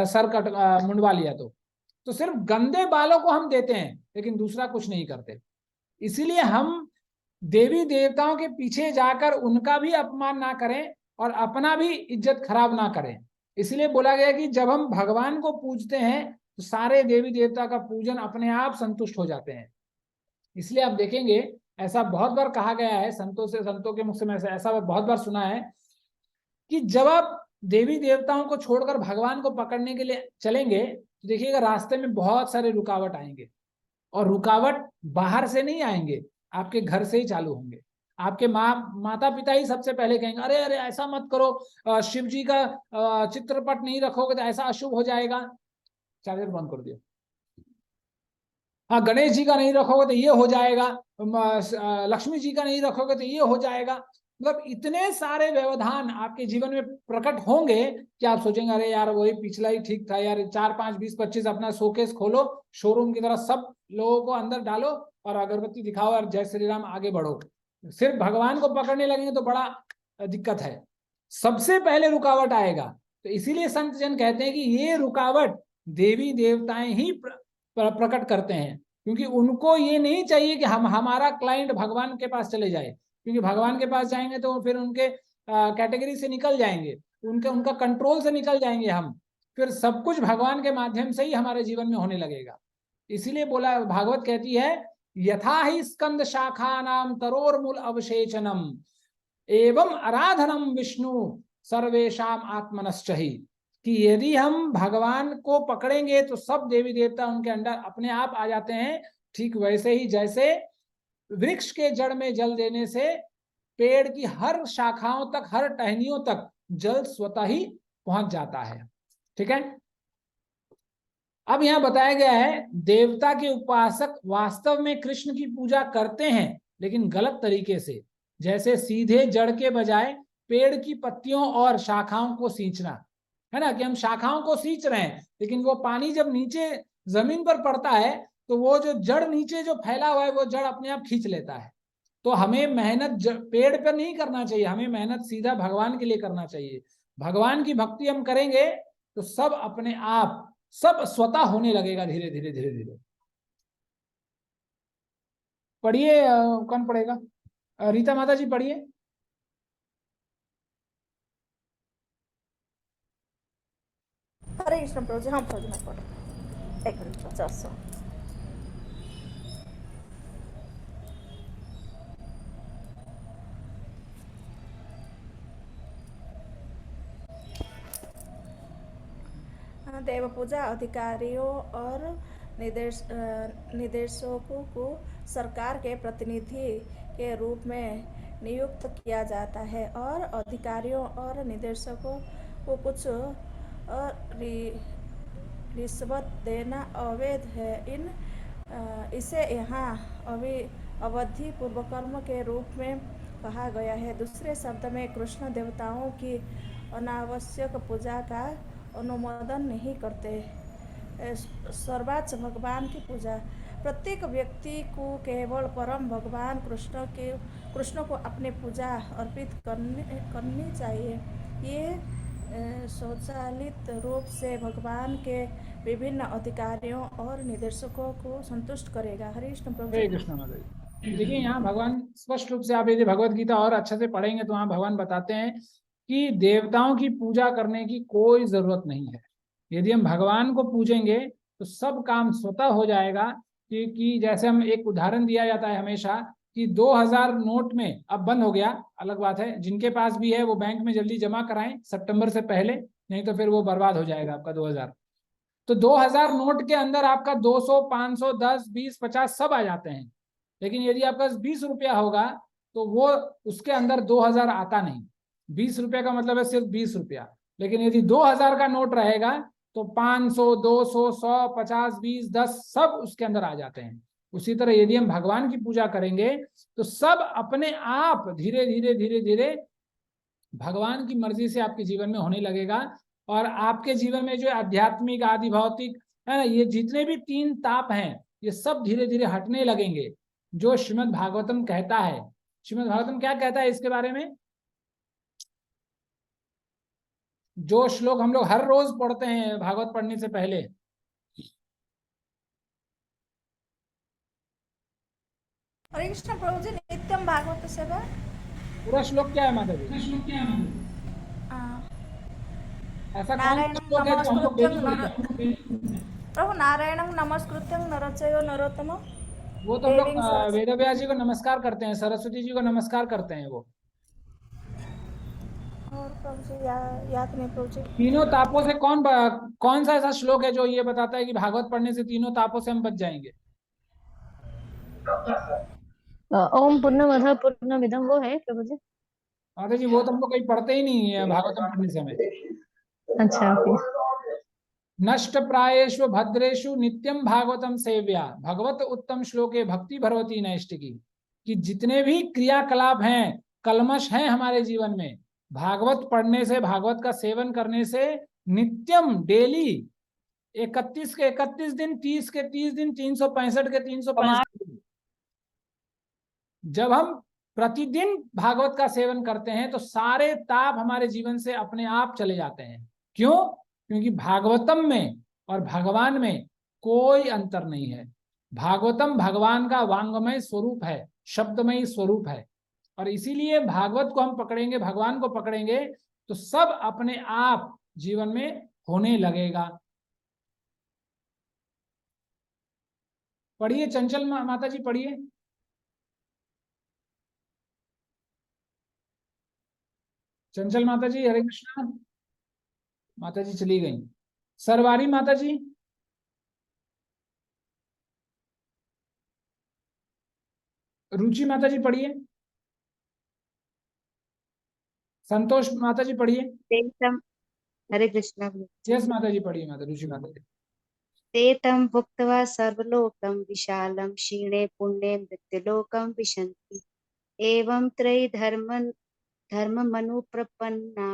सर कट मुंडवा लिया तो सिर्फ गंदे बालों को हम देते हैं, लेकिन दूसरा कुछ नहीं करते। इसीलिए हम देवी देवताओं के पीछे जाकर उनका भी अपमान ना करें और अपना भी इज्जत खराब ना करें। इसलिए बोला गया कि जब हम भगवान को पूजते हैं तो सारे देवी देवता का पूजन अपने आप संतुष्ट हो जाते हैं। इसलिए आप देखेंगे ऐसा बहुत बार कहा गया है संतों के मुख से, मैं ऐसा बहुत बार सुना है कि जब आप देवी देवताओं को छोड़कर भगवान को पकड़ने के लिए चलेंगे तो देखिएगा रास्ते में बहुत सारे रुकावट आएंगे, और रुकावट बाहर से नहीं आएंगे, आपके घर से ही चालू होंगे। आपके माता पिता ही सबसे पहले कहेंगे अरे अरे ऐसा मत करो, शिव जी का चित्रपट नहीं रखोगे तो ऐसा अशुभ हो जाएगा। चार्जर बंद कर दिया। हाँ, गणेश जी का नहीं रखोगे तो ये हो जाएगा, लक्ष्मी जी का नहीं रखोगे तो ये हो जाएगा। मतलब इतने सारे व्यवधान आपके जीवन में प्रकट होंगे कि आप सोचेंगे अरे यार वही पिछला ही ठीक था यार। 4, 5, 20, 25 अपना शोकेस खोलो, शोरूम की तरह सब लोगों को अंदर डालो और अगरबत्ती दिखाओ और जय श्री राम आगे बढ़ो। सिर्फ भगवान को पकड़ने लगेंगे तो बड़ा दिक्कत है, सबसे पहले रुकावट आएगा। तो इसीलिए संत जन कहते हैं कि ये रुकावट देवी देवताएं ही प्रकट करते हैं, क्योंकि उनको ये नहीं चाहिए कि हमारा क्लाइंट भगवान के पास चले जाए, क्योंकि भगवान के पास जाएंगे तो फिर उनके कैटेगरी से निकल जाएंगे, उनका कंट्रोल से निकल जाएंगे हम, फिर सब कुछ भगवान के माध्यम से ही हमारे जीवन में होने लगेगा। इसीलिए बोला, भागवत कहती है यथा ही स्कंद शाखा नाम तरोर्मूल अवशेषणम एवं आराधनम विष्णु सर्वेशाम आत्मनश्चहि, कि यदि हम भगवान को पकड़ेंगे तो सब देवी देवता उनके अंदर अपने आप आ जाते हैं। ठीक वैसे ही जैसे वृक्ष के जड़ में जल देने से पेड़ की हर शाखाओं तक, हर टहनियों तक जल स्वतः ही पहुंच जाता है। ठीक है, अब यहां बताया गया है देवता के उपासक वास्तव में कृष्ण की पूजा करते हैं, लेकिन गलत तरीके से। जैसे सीधे जड़ के बजाय पेड़ की पत्तियों और शाखाओं को सींचना, है ना, कि हम शाखाओं को सींच रहे हैं, लेकिन वो पानी जब नीचे जमीन पर पड़ता है तो वो जो जड़ नीचे जो फैला हुआ है वो जड़ अपने आप खींच लेता है। तो हमें मेहनत पेड़ पर नहीं करना चाहिए, हमें मेहनत सीधा भगवान के लिए करना चाहिए। भगवान की भक्ति हम करेंगे तो सब अपने आप, सब स्वतः होने लगेगा धीरे धीरे धीरे धीरे। पढ़िए, कौन पढ़ेगा? रीता माता जी पढ़िए। हरे कृष्ण प्रभु जी। हाँ प्रभु जी, मैं पढ़, एक मिनट 50। देव पूजा अधिकारियों और निदेशकों को सरकार के प्रतिनिधि के रूप में नियुक्त किया जाता है और अधिकारियों और निदेशकों को कुछ रिश्वत देना अवैध है। इसे यहाँ अवधि पूर्वकर्म के रूप में कहा गया है। दूसरे शब्द में कृष्ण देवताओं की अनावश्यक पूजा का अनुमोदन नहीं करते। सर्वोच्च भगवान की पूजा, प्रत्येक व्यक्ति को केवल परम भगवान कृष्ण को अपनी पूजा अर्पित करनी चाहिए। ये स्वचालित रूप से भगवान के विभिन्न अधिकारियों और निर्देशकों को संतुष्ट करेगा। हरे कृष्ण प्रभु। हरे कृष्ण माता जी। देखिए यहाँ भगवान स्पष्ट रूप से, आप यदि भगवत गीता और अच्छे से पढ़ेंगे तो वहाँ भगवान बताते हैं कि देवताओं की पूजा करने की कोई जरूरत नहीं है। यदि हम भगवान को पूजेंगे तो सब काम स्वतः हो जाएगा। क्योंकि जैसे हम एक उदाहरण दिया जाता है हमेशा कि 2000 नोट में अब बंद हो गया, अलग बात है, जिनके पास भी है वो बैंक में जल्दी जमा कराएं सितंबर से पहले, नहीं तो फिर वो बर्बाद हो जाएगा आपका 2000। तो 2000 नोट के अंदर आपका 200, 500, 10, 20, 50 सब आ जाते हैं। लेकिन यदि आपका 20 रुपया होगा तो वो उसके अंदर 2000 आता नहीं। 20 रुपया का मतलब है सिर्फ 20 रुपया। लेकिन यदि 2000 का नोट रहेगा तो 500, 200, 100, 50, 20, 10 सब उसके अंदर आ जाते हैं। उसी तरह यदि हम भगवान की पूजा करेंगे तो सब अपने आप धीरे धीरे धीरे धीरे भगवान की मर्जी से आपके जीवन में होने लगेगा। और आपके जीवन में जो आध्यात्मिक, आदि भौतिक है ना, ये जितने भी 3 ताप हैं ये सब धीरे धीरे हटने लगेंगे। जो श्रीमद् भागवतम कहता है, श्रीमद् भागवतम क्या कहता है इसके बारे में? जो श्लोक हम लोग हर रोज पढ़ते हैं भागवत पढ़ने से पहले, हरे कृष्ण प्रभु जी। नित्यम भागवत सेवा, पूरा श्लोक क्या है माता जी? ऐसा कौन सा श्लोक है जो हम लोग डेली पढ़ते हैं? प्रभु नारायणं नमस्कृत्यं नरं चैव नरोत्तमं। वो तो हम लोग वेदव्यास जी को नमस्कार करते हैं, सरस्वती जी को नमस्कार करते हैं वो। और प्रभु जी याद नहीं प्रभु जी। तीनों तापों से कौन सा ऐसा श्लोक है जो ये बताता है कि भागवत पढ़ने से तीनों तापों से हम बच जाएंगे? ओम पूर्णमदः पूर्णमिदं, वो है प्रभु जी। माता जी वो तो हम लोग कहीं पढ़ते ही नहीं है भागवतम पढ़ने समय। अच्छा, नष्ट प्रायेषु भद्रेषु नित्यम भागवतम सेव्या भगवत उत्तम श्लोके भक्ति भरवती नैष्टिकी। कि जितने भी क्रियाकलाप हैं, कलमश हैं हमारे जीवन में, भागवत पढ़ने से, भागवत का सेवन करने से नित्यम डेली 31 के 31 दिन, 30 के 30 दिन, 365 के 365 दिन, जब हम प्रतिदिन भागवत का सेवन करते हैं तो सारे ताप हमारे जीवन से अपने आप चले जाते हैं। क्यों? क्योंकि भागवतम में और भगवान में कोई अंतर नहीं है। भागवतम भगवान का वांगमय स्वरूप है, शब्दमय स्वरूप है। और इसीलिए भागवत को हम पकड़ेंगे, भगवान को पकड़ेंगे तो सब अपने आप जीवन में होने लगेगा। पढ़िए चंचल माता जी, पढ़िए। चंचल माता जी, हरे कृष्णा। माता जी चली गई। सरवारी माता जी, रुचि माता जी पढ़िए। संतोष माता जी पढ़िए। हरे कृष्णा। यस माता जी पढ़िए, माता रुचि माता जी। ते तं भुक्त्वा सर्वलोकं विशालं क्षीणे पुण्ये मृत्युलोकं विशन्ति। एवं त्रयी धर्ममनुप्रपन्ना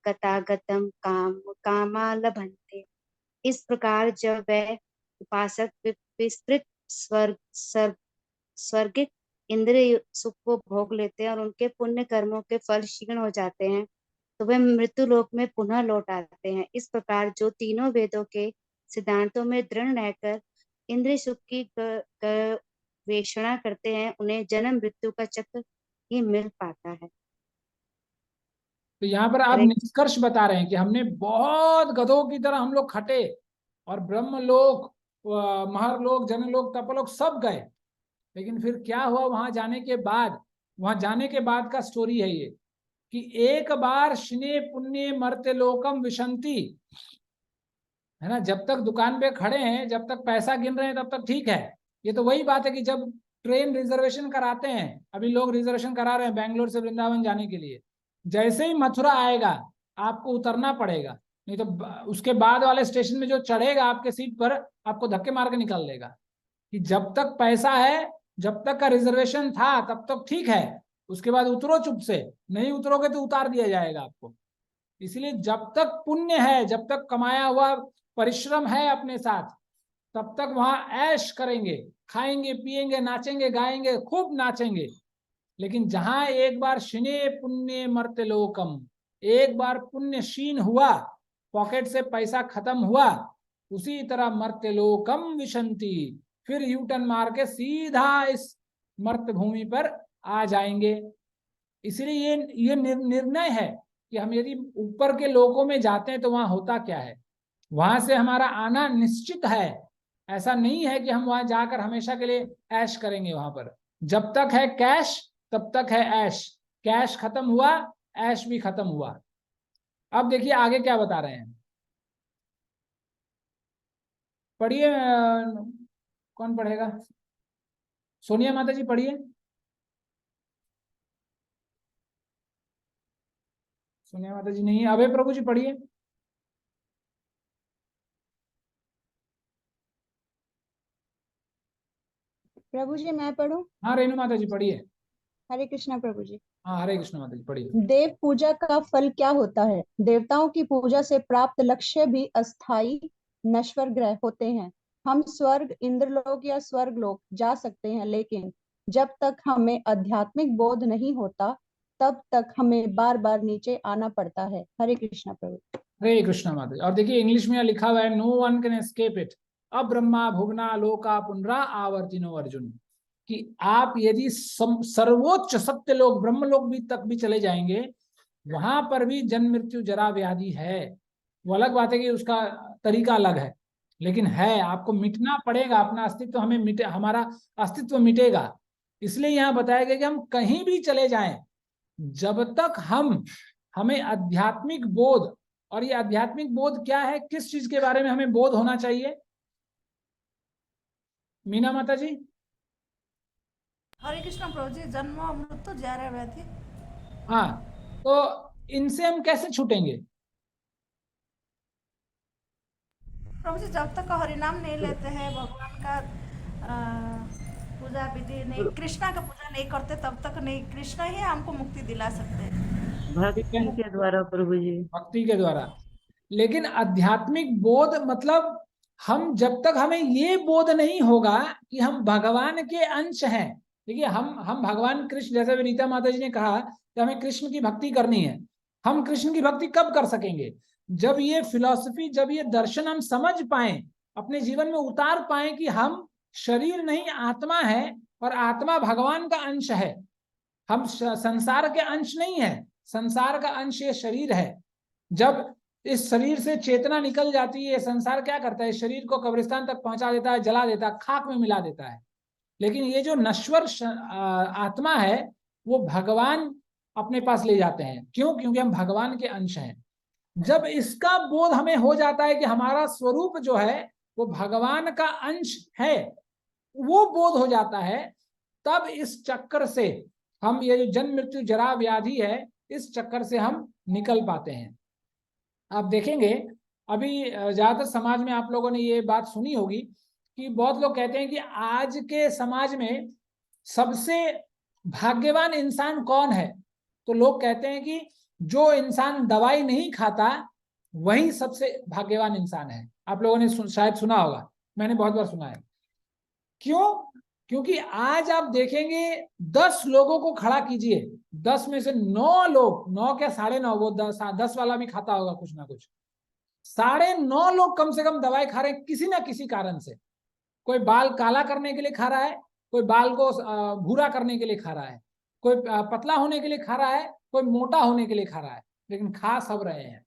गतागतं कामा लभन्ते। इस प्रकार जब वह उपासक विस्तृत स्वर्गिक इंद्रिय सुख को भोग लेते हैं और उनके पुण्य कर्मों के फल क्षीण हो जाते हैं तो वे मृत्यु लोक में पुनः लौट आते हैं। इस प्रकार जो तीनों वेदों के सिद्धांतों में दृढ़ रहकर इंद्रिय सुख की गवेषणा करते हैं उन्हें जन्म मृत्यु का चक्र ही मिल पाता है। तो यहाँ पर आप निष्कर्ष बता रहे हैं कि हमने बहुत गधों की तरह हम लोग खटे और ब्रह्मलोक, महरलोक, जनलोक, तपलोक सब गए, लेकिन फिर क्या हुआ वहां जाने के बाद? वहां जाने के बाद का स्टोरी है ये कि एक बार शने पुण्य मर्त्य लोकम विशंति, है ना। जब तक दुकान पे खड़े हैं, जब तक पैसा गिन रहे हैं, तब तक ठीक है। ये तो वही बात है कि जब ट्रेन रिजर्वेशन कराते हैं, अभी लोग रिजर्वेशन करा रहे हैं बेंगलोर से वृंदावन जाने के लिए, जैसे ही मथुरा आएगा आपको उतरना पड़ेगा, नहीं तो उसके बाद वाले स्टेशन में जो चढ़ेगा आपके सीट पर आपको धक्के मार के निकाल देगा। कि जब तक पैसा है, जब तक का रिजर्वेशन था तब तक ठीक है, उसके बाद उतरो चुप से, नहीं उतरोगे तो उतार दिया जाएगा आपको। इसलिए जब तक पुण्य है, जब तक कमाया हुआ परिश्रम है अपने साथ, तब तक वहां ऐश करेंगे, खाएंगे, पिएंगे, नाचेंगे, गाएंगे, खूब नाचेंगे। लेकिन जहां एक बार शने पुण्य मर्त्य लोकम, एक बार पुण्य क्षीण हुआ, पॉकेट से पैसा खत्म हुआ, उसी तरह मर्त्य लोकम विशंति, फिर यूटर्न मार के सीधा इस मर्त्य भूमि पर आ जाएंगे। इसलिए ये निर्णय है कि हम यदि ऊपर के लोकों में जाते हैं तो वहां होता क्या है, वहां से हमारा आना निश्चित है। ऐसा नहीं है कि हम वहां जाकर हमेशा के लिए ऐश करेंगे। वहां पर जब तक है कैश तब तक है ऐश, कैश खत्म हुआ ऐश भी खत्म हुआ। अब देखिए आगे क्या बता रहे हैं, पढ़िए। कौन पढ़ेगा? सोनिया माता जी पढ़िए। सोनिया माता जी नहीं है, अभय प्रभु जी पढ़िए। प्रभु जी मैं पढ़ूं? हाँ रेणु माता जी पढ़िए। हरे कृष्णा प्रभु जी। हाँ हरे कृष्ण माता जी पढ़िए। देव पूजा का फल क्या होता है? देवताओं की पूजा से प्राप्त लक्ष्य भी अस्थाई नश्वर ग्रह होते हैं। हम स्वर्ग, इंद्रलोक या स्वर्ग लोक जा सकते हैं, लेकिन जब तक हमें आध्यात्मिक बोध नहीं होता तब तक हमें बार बार नीचे आना पड़ता है। हरे कृष्णा प्रभु। हरे कृष्णा माता जी। और देखिए इंग्लिश में लिखा हुआ है, no one can escape it, अब्रह्मा भुवना लोका पुनरा आवर्तिनो अर्जुन। कि आप यदि सर्वोच्च सत्य लोक ब्रह्मलोक भी तक भी चले जाएंगे, वहां पर भी जन्म मृत्यु जरा व्याधि है। वो अलग बात है कि उसका तरीका अलग है, लेकिन है, आपको मिटना पड़ेगा। अपना अस्तित्व हमें मिटे, हमारा अस्तित्व मिटेगा। इसलिए यहाँ बताया गया कि हम कहीं भी चले जाएं, जब तक हमें आध्यात्मिक बोध, और ये आध्यात्मिक बोध क्या है, किस चीज के बारे में हमें बोध होना चाहिए? मीना माता जी। हरे कृष्ण प्रभु जी, जन्म मृत्यु जरा व्याधि। हाँ, तो इनसे हम कैसे छूटेंगे? प्रभु जी जब तक हरिनाम नहीं लेते हैं, भगवान का पूजा विधि नहीं, कृष्णा का पूजा नहीं करते, तब तक नहीं, कृष्णा ही हमको मुक्ति दिला सकते हैं। भक्ति के द्वारा प्रभु जी, भक्ति के द्वारा। लेकिन आध्यात्मिक बोध मतलब हम जब तक हमें ये बोध नहीं होगा कि हम भगवान के अंश हैं। देखिए हम भगवान कृष्ण, जैसे विनीता माता जी ने कहा कि हमें कृष्ण की भक्ति करनी है। हम कृष्ण की भक्ति कब कर सकेंगे? जब ये फिलॉसफी, जब ये दर्शन हम समझ पाए, अपने जीवन में उतार पाए कि हम शरीर नहीं आत्मा है, और आत्मा भगवान का अंश है। हम संसार के अंश नहीं है, संसार का अंश ये शरीर है। जब इस शरीर से चेतना निकल जाती है, संसार क्या करता है? शरीर को कब्रिस्तान तक पहुंचा देता है, जला देता है, खाक में मिला देता है। लेकिन ये जो नश्वर आत्मा है, वो भगवान अपने पास ले जाते हैं। क्यों? क्योंकि हम भगवान के अंश हैं। जब इसका बोध हमें हो जाता है कि हमारा स्वरूप जो है वो भगवान का अंश है, वो बोध हो जाता है, तब इस चक्कर से हम, ये जो जन्म मृत्यु जरा व्याधि है, इस चक्कर से हम निकल पाते हैं। आप देखेंगे अभी ज्यादातर समाज में आप लोगों ने ये बात सुनी होगी कि बहुत लोग कहते हैं कि आज के समाज में सबसे भाग्यवान इंसान कौन है? तो लोग कहते हैं कि जो इंसान दवाई नहीं खाता वही सबसे भाग्यवान इंसान है। आप लोगों ने शायद सुना होगा, मैंने बहुत बार सुना है। क्यों? क्योंकि आज आप देखेंगे 10 लोगों को खड़ा कीजिए, 10 में से 9 लोग, 9 क्या 9.5, वो 10 वाला भी खाता होगा कुछ ना कुछ, 9.5 लोग कम से कम दवाई खा रहे हैं किसी ना किसी कारण से। कोई बाल काला करने के लिए खा रहा है, कोई बाल को भूरा करने के लिए खा रहा है, कोई पतला होने के लिए खा रहा है, कोई मोटा होने के लिए खा रहा है, लेकिन खा सब रहे हैं।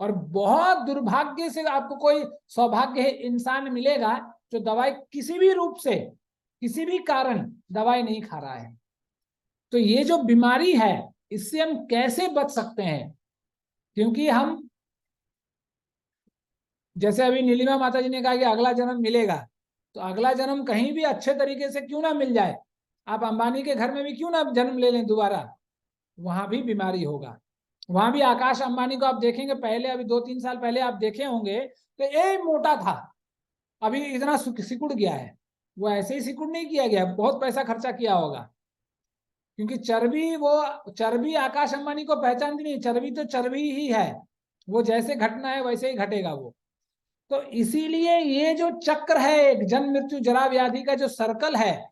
और बहुत दुर्भाग्य से आपको कोई सौभाग्य इंसान मिलेगा जो दवाई किसी भी रूप से, किसी भी कारण दवाई नहीं खा रहा है। तो ये जो बीमारी है, इससे हम कैसे बच सकते हैं? क्योंकि हम, जैसे अभी नीलिमा माता जी ने कहा कि अगला जन्म मिलेगा, तो अगला जन्म कहीं भी अच्छे तरीके से क्यों ना मिल जाए, आप अंबानी के घर में भी क्यों ना जन्म ले लें दोबारा, वहां भी बीमारी होगा। वहां भी आकाश अंबानी को आप देखेंगे, पहले अभी 2-3 साल पहले आप देखे होंगे तो ये मोटा था, अभी इतना सिकुड़ गया है। वो ऐसे ही सिकुड़ नहीं किया गया, बहुत पैसा खर्चा किया होगा, क्योंकि चर्बी आकाश अंबानी को पहचानती नहीं, चर्बी तो चर्बी ही है, वो जैसे घटना है वैसे ही घटेगा वो। तो इसीलिए ये जो चक्र है, एक जन्म मृत्यु जरा व्याधि का जो सर्कल है,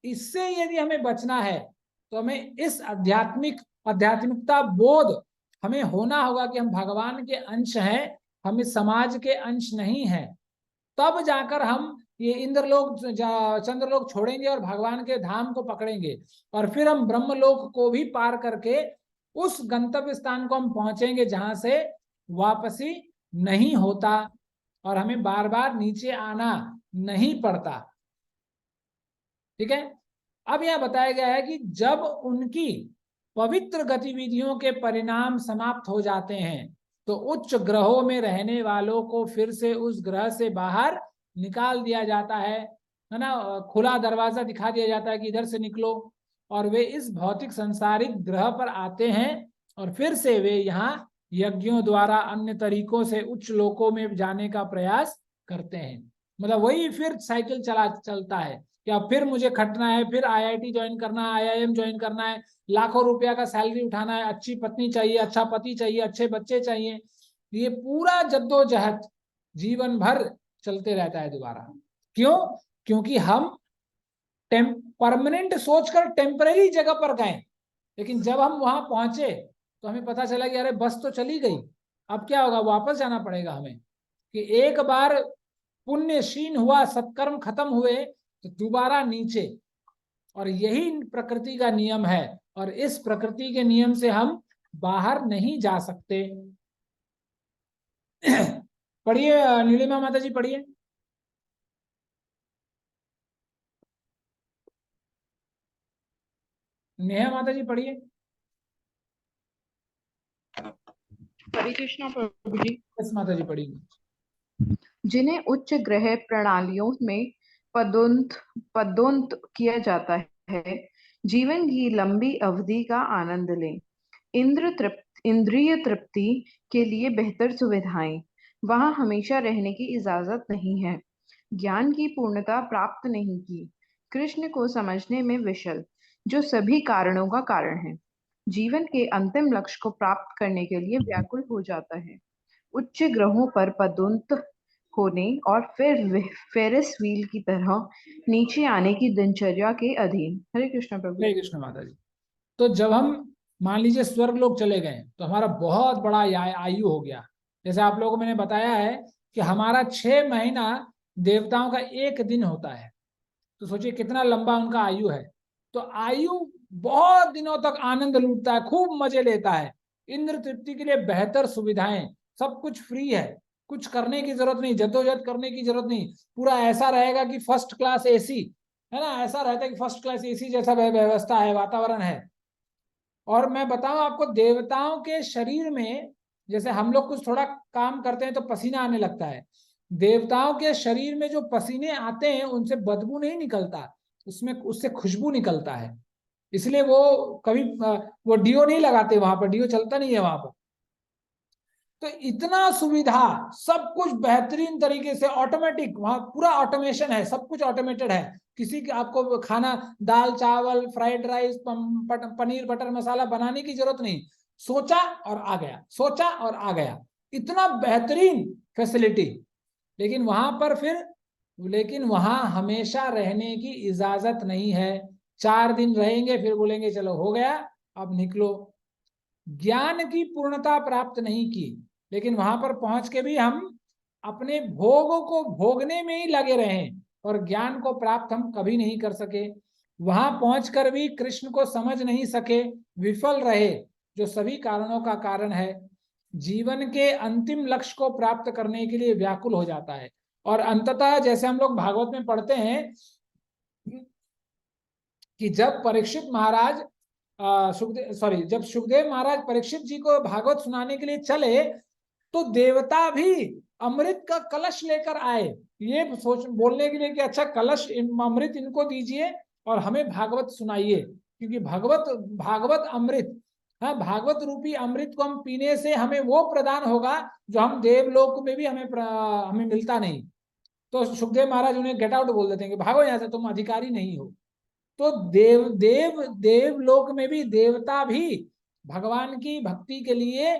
इससे यदि हमें बचना है तो हमें इस आध्यात्मिकता बोध हमें होना होगा कि हम भगवान के अंश हैं, हम इस समाज के अंश नहीं हैं। तब जाकर हम ये इंद्रलोक चंद्रलोक छोड़ेंगे और भगवान के धाम को पकड़ेंगे, और फिर हम ब्रह्मलोक को भी पार करके उस गंतव्य स्थान को हम पहुंचेंगे जहां से वापसी नहीं होता और हमें बार बार नीचे आना नहीं पड़ता। ठीक है। अब यह बताया गया है कि जब उनकी पवित्र गतिविधियों के परिणाम समाप्त हो जाते हैं तो उच्च ग्रहों में रहने वालों को फिर से उस ग्रह से बाहर निकाल दिया जाता है ना, खुला दरवाजा दिखा दिया जाता है कि इधर से निकलो, और वे इस भौतिक संसारिक ग्रह पर आते हैं और फिर से वे यहाँ यज्ञों द्वारा अन्य तरीकों से उच्च लोकों में जाने का प्रयास करते हैं। मतलब वही फिर साइकिल चलता है कि अब फिर मुझे खटना है, फिर IIT ज्वाइन करना है, IIM ज्वाइन करना है, लाखों रुपया का सैलरी उठाना है, अच्छी पत्नी चाहिए, अच्छा पति चाहिए, अच्छे बच्चे चाहिए। ये पूरा जद्दोजहद जीवन भर चलते रहता है दोबारा। क्यों? क्योंकि हम परमानेंट सोचकर टेम्परेरी जगह पर गए, लेकिन जब हम वहां पहुंचे तो हमें पता चला कि अरे बस तो चली गई, अब क्या होगा, वापस जाना पड़ेगा हमें। कि एक बार पुण्य क्षीण हुआ, सत्कर्म खत्म हुए तो दोबारा नीचे, और यही प्रकृति का नियम है, और इस प्रकृति के नियम से हम बाहर नहीं जा सकते। पढ़िए नीलिमा माता जी, पढ़िए। नेहा माता जी पढ़िए। हरे कृष्णा प्रभु जी। यस माता जी पढ़िए। जिन्हें उच्च ग्रह प्रणालियों में पदोन्नत किया जाता है, जीवन की लंबी अवधि का आनंद लें। इंद्रिय तृप्ति के लिए बेहतर सुविधाएं वहां हमेशा रहने की इजाजत नहीं है। ज्ञान की पूर्णता प्राप्त नहीं की, कृष्ण को समझने में विफल, जो सभी कारणों का कारण है, जीवन के अंतिम लक्ष्य को प्राप्त करने के लिए व्याकुल हो जाता है। उच्च ग्रहों पर पदोन्नत होने और फिर फेरिस व्हील की तरह नीचे आने की दिनचर्या के अधीन। हरे कृष्ण प्रभु। हरे कृष्ण माता जी। तो जब हम मान लीजिए स्वर्ग लोक चले गए तो हमारा बहुत बड़ा आयु हो गया। जैसे आप लोगों को मैंने बताया है कि हमारा 6 महीना देवताओं का 1 दिन होता है, तो सोचिए कितना लंबा उनका आयु है। तो आयु बहुत दिनों तक आनंद लूटता है, खूब मजे लेता है, इंद्र तृप्ति के लिए बेहतर सुविधाएं, सब कुछ फ्री है, कुछ करने की जरूरत नहीं, जद्दोजहद करने की जरूरत नहीं। पूरा ऐसा रहेगा कि फर्स्ट क्लास AC है ना, ऐसा रहता है कि फर्स्ट क्लास AC जैसा व्यवस्था है, वातावरण है। और मैं बताऊं आपको, देवताओं के शरीर में जैसे हम लोग कुछ थोड़ा काम करते हैं तो पसीना आने लगता है, देवताओं के शरीर में जो पसीने आते हैं उनसे बदबू नहीं निकलता, उससे खुशबू निकलता है। इसलिए वो कभी वो डियो नहीं लगाते, वहां पर डियो चलता नहीं है वहां पर। तो इतना सुविधा, सब कुछ बेहतरीन तरीके से ऑटोमेटिक, वहां पूरा ऑटोमेशन है, सब कुछ ऑटोमेटेड है। किसी के आपको खाना, दाल चावल, फ्राइड राइस, पनीर बटर मसाला बनाने की जरूरत नहीं, सोचा और आ गया, सोचा और आ गया, इतना बेहतरीन फैसिलिटी। लेकिन वहां पर फिर लेकिन वहां हमेशा रहने की इजाजत नहीं है। 4 दिन रहेंगे फिर बोलेंगे चलो हो गया अब निकलो। ज्ञान की पूर्णता प्राप्त नहीं की, लेकिन वहां पर पहुंच के भी हम अपने भोगों को भोगने में ही लगे रहे और ज्ञान को प्राप्त हम कभी नहीं कर सके। वहां पहुंचकर भी कृष्ण को समझ नहीं सके, विफल रहे, जो सभी कारणों का कारण है। जीवन के अंतिम लक्ष्य को प्राप्त करने के लिए व्याकुल हो जाता है। और अंततः जैसे हम लोग भागवत में पढ़ते हैं कि जब परीक्षित महाराज जब सुखदेव महाराज परीक्षित जी को भागवत सुनाने के लिए चले तो देवता भी अमृत का कलश लेकर आए, ये बोलने के लिए कि अच्छा कलश अमृत इनको दीजिए और हमें भागवत सुनाइए, क्योंकि भागवत अमृत, हाँ, भागवत रूपी अमृत को हम पीने से हमें वो प्रदान होगा जो हम देवलोक में भी हमें मिलता नहीं। तो सुखदेव महाराज उन्हें गेट आउट बोल देते हैं कि भागो यहाँ से, तुम अधिकारी नहीं हो। तो देवलोक में भी देवता भी भगवान की भक्ति के लिए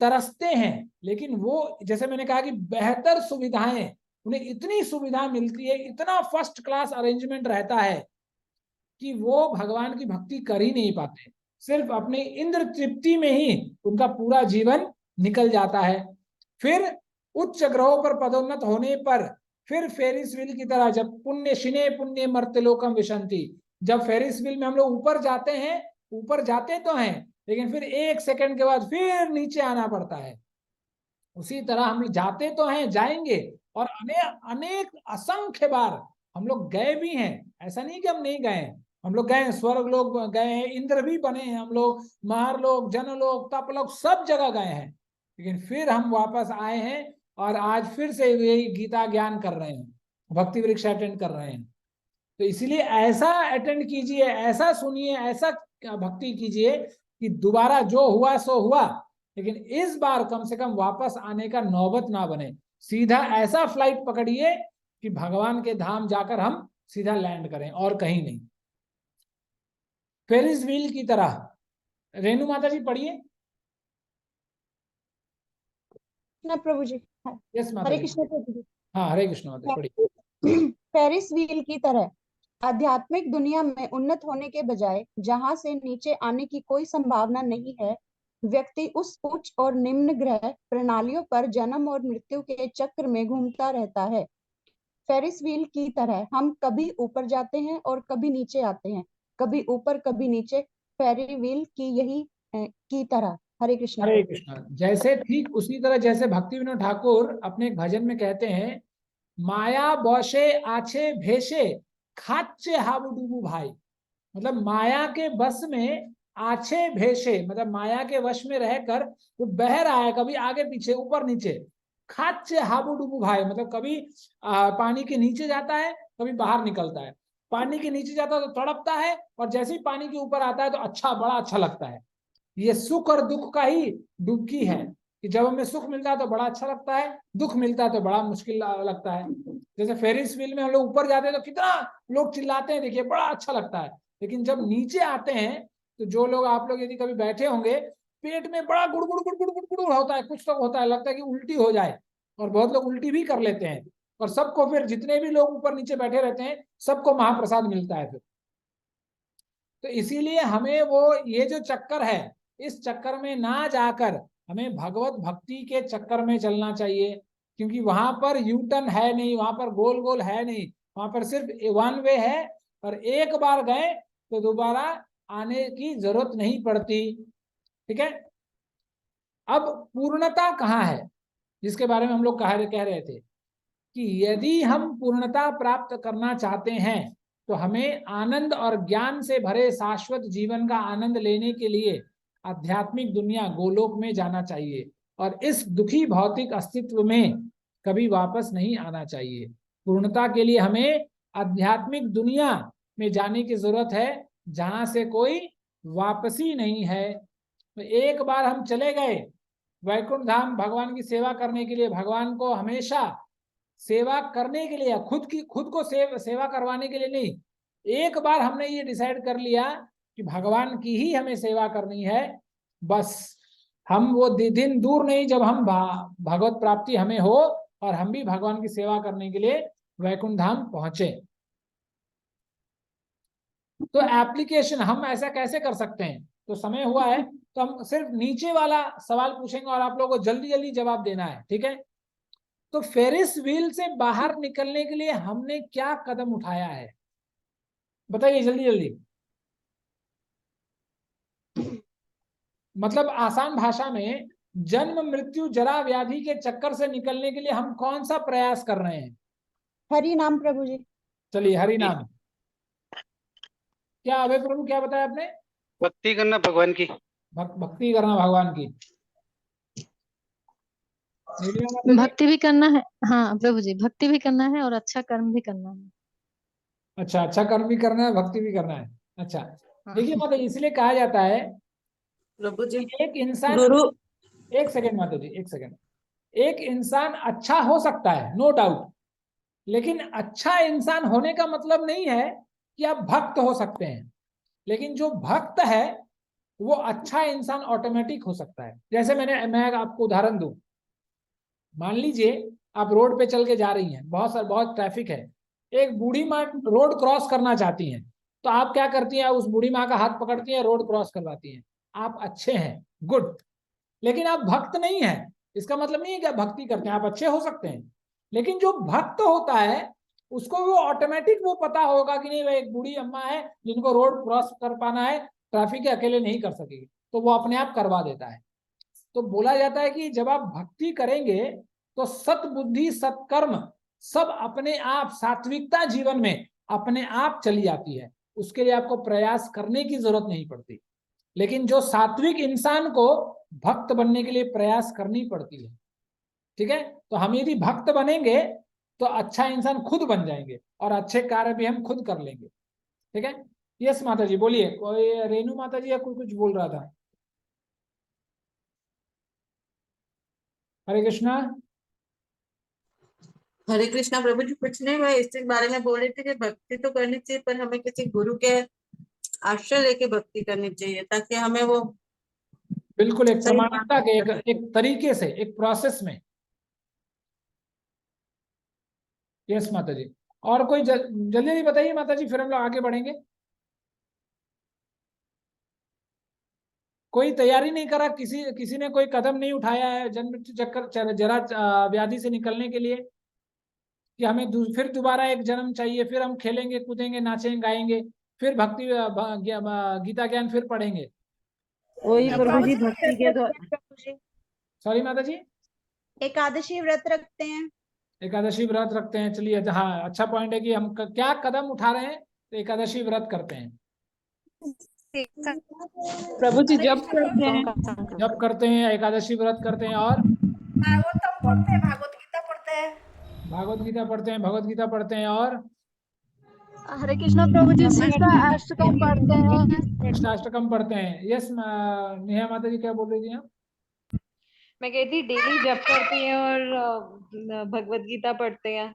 तरसते हैं, लेकिन वो जैसे मैंने कहा कि बेहतर सुविधाएं, उन्हें इतनी सुविधा मिलती है, इतना फर्स्ट क्लास अरेंजमेंट रहता है कि वो भगवान की भक्ति कर ही नहीं पाते। सिर्फ अपनी इंद्र तृप्ति में ही उनका पूरा जीवन निकल जाता है। फिर उच्च ग्रहों पर पदोन्नत होने पर फिर फेरिस व्हील की तरह जब पुण्य पुण्य मर्त्यलोकम विशंति, जब फेरिस व्हील में हम लोग ऊपर जाते हैं, ऊपर जाते तो हैं लेकिन फिर 1 सेकंड के बाद फिर नीचे आना पड़ता है। उसी तरह हम जाते तो हैं, जाएंगे, और अनेक असंख्य बार हम लोग गए भी हैं। ऐसा नहीं कि हम नहीं गए, हम लोग गए हैं, स्वर्ग लोग गए हैं, इंद्र भी बने हैं हम लोग, महरलोक, जनलोक, तपलोक, सब जगह गए हैं, लेकिन फिर हम वापस आए हैं और आज फिर से यही गीता ज्ञान कर रहे हैं, भक्ति वृक्ष अटेंड कर रहे हैं। तो इसीलिए ऐसा अटेंड कीजिए, ऐसा सुनिए, ऐसा भक्ति कीजिए कि दोबारा जो हुआ सो हुआ, लेकिन इस बार कम से कम वापस आने का नौबत ना बने। सीधा ऐसा फ्लाइट पकड़िए कि भगवान के धाम जाकर हम सीधा लैंड करें और कहीं नहीं। फेरिस व्हील की तरह, रेणु माता जी पढ़िए। ना प्रभु जी। यस माता हरे जी। कृष्ण प्रभु जी। हाँ, हरे कृष्ण माता जी, पढ़िए। फेरिस व्हील की तरह आध्यात्मिक दुनिया में उन्नत होने के बजाय जहां से नीचे आने की कोई संभावना नहीं है, व्यक्ति उस उच्च और निम्न ग्रह प्रणालियों पर जन्म और मृत्यु के चक्र में घूमता रहता है। फेरिस व्हील की तरह हम कभी ऊपर जाते हैं और कभी नीचे आते हैं, कभी ऊपर कभी नीचे, फेरी व्हील की यही की तरह। हरे कृष्ण। हरे कृष्ण। जैसे ठीक उसी तरह जैसे भक्ति विनोद ठाकुर अपने भजन में कहते हैं, माया बौशे आछे भेषे खाचे हाबुडुबु भाई, मतलब माया के बस में आछे भेषे, मतलब माया के वश में रहकर वो बह रहा है, कभी आगे पीछे ऊपर नीचे। खाचे हाबुडुबु भाई, मतलब कभी पानी के नीचे जाता है, कभी बाहर निकलता है। पानी के नीचे जाता है तो तड़पता है, और जैसे ही पानी के ऊपर आता है तो बड़ा अच्छा लगता है। ये सुख और दुख का ही डुबकी है कि जब हमें सुख मिलता है तो बड़ा अच्छा लगता है, दुख मिलता है तो बड़ा मुश्किल लगता है। जैसे फेरिस व्हील में हम लोग ऊपर जाते हैं तो कितना लोग चिल्लाते हैं, देखिए बड़ा अच्छा लगता है, लेकिन जब नीचे आते हैं तो जो लोग, आप लोग यदि कभी बैठे होंगे, पेट में बड़ा गुड़गुड़ गुड़गुड़ गुड़गुड़ होता है, कुछ तो होता है, लगता है कि उल्टी हो जाए, और बहुत लोग उल्टी भी कर लेते हैं, और सबको फिर जितने भी लोग ऊपर नीचे बैठे रहते हैं सबको महाप्रसाद मिलता है फिर। तो इसीलिए हमें वो ये जो चक्कर है, इस चक्कर में ना जाकर हमें भगवत भक्ति के चक्कर में चलना चाहिए, क्योंकि वहां पर यू टर्न है नहीं, वहां पर गोल गोल है नहीं, वहां पर सिर्फ 1 वे है, और एक बार गए तो दोबारा आने की जरूरत नहीं पड़ती। ठीक है। अब पूर्णता कहाँ है, जिसके बारे में हम लोग कह रहे थे कि यदि हम पूर्णता प्राप्त करना चाहते हैं तो हमें आनंद और ज्ञान से भरे शाश्वत जीवन का आनंद लेने के लिए आध्यात्मिक दुनिया गोलोक में जाना चाहिए, और इस दुखी भौतिक अस्तित्व में कभी वापस नहीं आना चाहिए। पूर्णता के लिए हमें आध्यात्मिक दुनिया में जाने की जरूरत है, जहां से कोई वापसी नहीं है। तो एक बार हम चले गए वैकुंठ धाम भगवान की सेवा करने के लिए, भगवान को हमेशा सेवा करने के लिए, खुद को सेवा करवाने के लिए नहीं, एक बार हमने ये डिसाइड कर लिया कि भगवान की ही हमें सेवा करनी है, बस हम वो दिन दूर नहीं जब हम भगवत प्राप्ति हमें हो और हम भी भगवान की सेवा करने के लिए वैकुंठ धाम पहुंचे। तो एप्लीकेशन हम ऐसा कैसे कर सकते हैं? तो समय हुआ है तो हम सिर्फ नीचे वाला सवाल पूछेंगे और आप लोगों को जल्दी जल्दी जवाब देना है, ठीक है? तो फेरिस व्हील से बाहर निकलने के लिए हमने क्या कदम उठाया है, बताइए जल्दी जल्दी। मतलब आसान भाषा में, जन्म मृत्यु जरा व्याधि के चक्कर से निकलने के लिए हम कौन सा प्रयास कर रहे हैं? हरि नाम प्रभु जी। चलिए हरि नाम। क्या अभय प्रभु क्या बताया आपने? भक्ति करना भगवान की। भक्ति करना भगवान की। नीलिमा माता जी? भक्ति भी करना है, हाँ प्रभु जी, भक्ति भी करना है और अच्छा कर्म भी करना है। अच्छा, अच्छा कर्म भी करना है, भक्ति भी करना है। अच्छा, हाँ। देखिए माता जी, इसलिए कहा जाता है प्रभु जी, एक इंसान, गुरु, एक सेकंड माता जी, एक सेकंड। एक इंसान अच्छा हो सकता है, नो डाउट, लेकिन अच्छा इंसान होने का मतलब नहीं है कि आप भक्त हो सकते हैं। लेकिन जो भक्त है वो अच्छा इंसान ऑटोमेटिक हो सकता है। जैसे मैं आपको उदाहरण दूं, मान लीजिए आप रोड पे चल के जा रही हैं, बहुत ट्रैफिक है, एक बूढ़ी माँ रोड क्रॉस करना चाहती हैं, तो आप क्या करती हैं? उस बूढ़ी माँ का हाथ पकड़ती हैं, रोड क्रॉस करवाती हैं। आप अच्छे हैं, गुड, लेकिन आप भक्त नहीं हैं। इसका मतलब नहीं है कि आप भक्ति करते हैं, आप अच्छे हो सकते हैं, लेकिन जो भक्त होता है उसको वो ऑटोमेटिक वो पता होगा कि नहीं, वह एक बूढ़ी अम्मा है जिनको रोड क्रॉस कर पाना है, ट्रैफिक अकेले नहीं कर सकेगी, तो वो अपने आप करवा देता है। तो बोला जाता है कि जब आप भक्ति करेंगे तो सतबुद्धि सत्कर्म सब अपने आप, सात्विकता जीवन में अपने आप चली आती है। उसके लिए आपको प्रयास करने की जरूरत नहीं पड़ती। लेकिन जो सात्विक इंसान को भक्त बनने के लिए प्रयास करनी पड़ती है, ठीक है? तो हम यदि भक्त बनेंगे तो अच्छा इंसान खुद बन जाएंगे और अच्छे कार्य भी हम खुद कर लेंगे, ठीक है? यस माता जी बोलिए। कोई रेणु माता जी या कोई कुछ बोल रहा था? हरे कृष्णा। हरे कृष्णा प्रभु जी। कुछ नहीं, मैं इस बारे में बोल रही थी कि भक्ति तो करनी चाहिए, पर हमें किसी गुरु के आश्रय लेके भक्ति करनी चाहिए, ताकि हमें वो बिल्कुल एक सही प्रमाणिकता के एक तरीके से, एक प्रोसेस में। यस माता जी। और कोई जल्दी जल्दी बताइए माता जी, फिर हम लोग आगे बढ़ेंगे। कोई तैयारी नहीं करा, किसी ने कोई कदम नहीं उठाया है जन्म मृत्यु चक्कर जरा व्याधि से निकलने के लिए, कि हमें फिर दोबारा एक जन्म चाहिए, फिर हम खेलेंगे कूदेंगे नाचेंगे गाएंगे, फिर भक्ति गीता ज्ञान फिर पढ़ेंगे। वही प्रभु जी, भक्ति के तो सॉरी माता जी। एकादशी व्रत रखते हैं। एकादशी व्रत रखते हैं, चलिए। हाँ, अच्छा पॉइंट है कि हम क्या कदम उठा रहे हैं, तो एकादशी व्रत करते हैं। प्रभु जी जप करते हैं। जप करते हैं, एकादशी व्रत करते हैं, और भागवतम पढ़ते हैं, भागवत गीता पढ़ते हैं। भागवत गीता पढ़ते हैं, भगवत गीता पढ़ते हैं, और हरे कृष्णा प्रभु जी अष्टकम पढ़ते हैं। अष्टाष्टकम पढ़ते हैं। यस नेहा माता जी क्या बोल रही थी आप? मैं कहती डेली जप करती है और भगवत गीता पढ़ते हैं।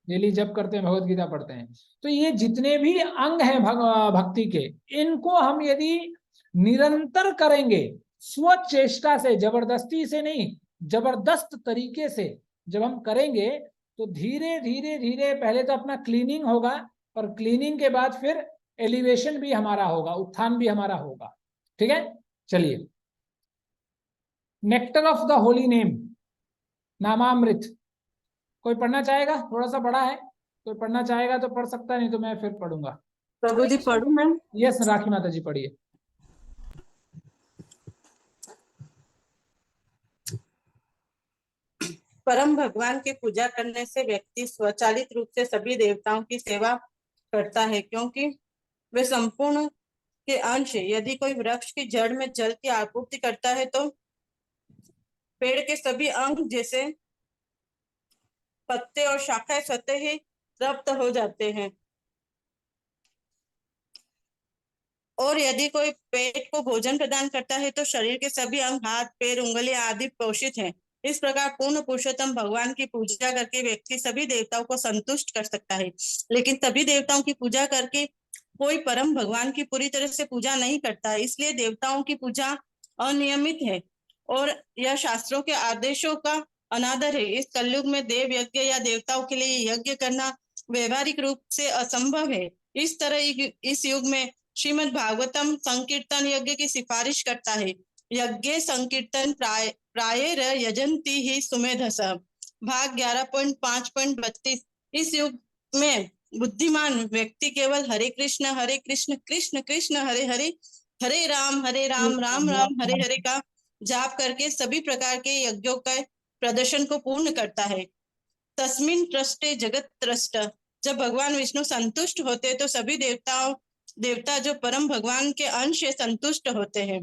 डेली जप करते हैं, भगवत गीता पढ़ते हैं। तो ये जितने भी अंग हैं भक्ति के, इनको हम यदि निरंतर करेंगे, स्वचेष्टा से, जबरदस्ती से नहीं, जबरदस्त तरीके से जब हम करेंगे, तो धीरे धीरे धीरे पहले तो अपना क्लीनिंग होगा, और क्लीनिंग के बाद फिर एलिवेशन भी हमारा होगा, उत्थान भी हमारा होगा, ठीक है? चलिए, nectar of the holy name, नामामृत, कोई पढ़ना चाहेगा? थोड़ा सा बड़ा है, कोई पढ़ना चाहेगा तो पढ़ सकता है, नहीं तो मैं फिर पढ़ूंगा। प्रभु जी पढ़ू मैं? यस राखी माता जी पढ़िए। परम भगवान की पूजा करने से व्यक्ति स्वचालित रूप से सभी देवताओं की सेवा करता है, क्योंकि वे संपूर्ण के अंश है। यदि कोई वृक्ष की जड़ में जल की आपूर्ति करता है तो पेड़ के सभी अंग जैसे पत्ते और शाखाएं स्वतः ही तृप्त हो जाते हैं। और यदि कोई पेट को भोजन प्रदान करता है तो शरीर के सभी अंग, हाथ पैर उंगलियां आदि पोषित हैं। इस प्रकार पूर्ण पुरुषोत्तम भगवान की पूजा करके व्यक्ति सभी देवताओं को संतुष्ट कर सकता है। लेकिन सभी देवताओं की पूजा करके कोई परम भगवान की पूरी तरह से पूजा नहीं करता है। इसलिए देवताओं की पूजा अनियमित है और यह शास्त्रों के आदेशों का अनादर है। इस कलयुग में देव यज्ञ या देवताओं के लिए यज्ञ करना व्यवहारिक रूप से असंभव है। इस तरह इस युग में श्रीमद् भागवतम संकीर्तन यज्ञ की सिफारिश करता है। यज्ञ संकीर्तन प्रायेर यजंती ही सुमेधस। भाग 11.5.32। इस युग में बुद्धिमान व्यक्ति केवल हरे कृष्ण कृष्ण कृष्ण हरे हरे, हरे राम राम राम हरे हरे का जाप करके सभी प्रकार के यज्ञों का प्रदर्शन को पूर्ण करता है। तस्मिन त्रस्ते जगत त्रस्त। जब भगवान विष्णु संतुष्ट होते तो सभी देवता जो परम भगवान के अंश से संतुष्ट होते हैं।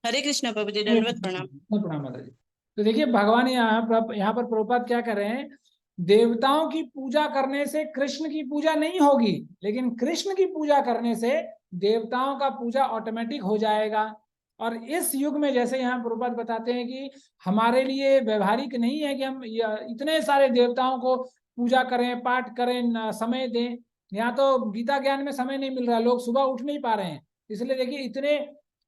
हरे कृष्ण प्रभु जी, दंडवत प्रणाम। प्रणाम माता जी। तो देखिए भगवान यहाँ पर प्रभुपाद क्या कर रहे हैं, देवताओं की पूजा करने से कृष्ण की पूजा नहीं होगी, लेकिन कृष्ण की पूजा करने से देवताओं का पूजा ऑटोमेटिक हो जाएगा। और इस युग में जैसे यहाँ प्रभुपाद बताते हैं कि हमारे लिए व्यवहारिक नहीं है कि हम इतने सारे देवताओं को पूजा करें, पाठ करें, समय दें। यहाँ तो गीता ज्ञान में समय नहीं मिल रहा, लोग सुबह उठ नहीं पा रहे हैं। इसलिए देखिए इतने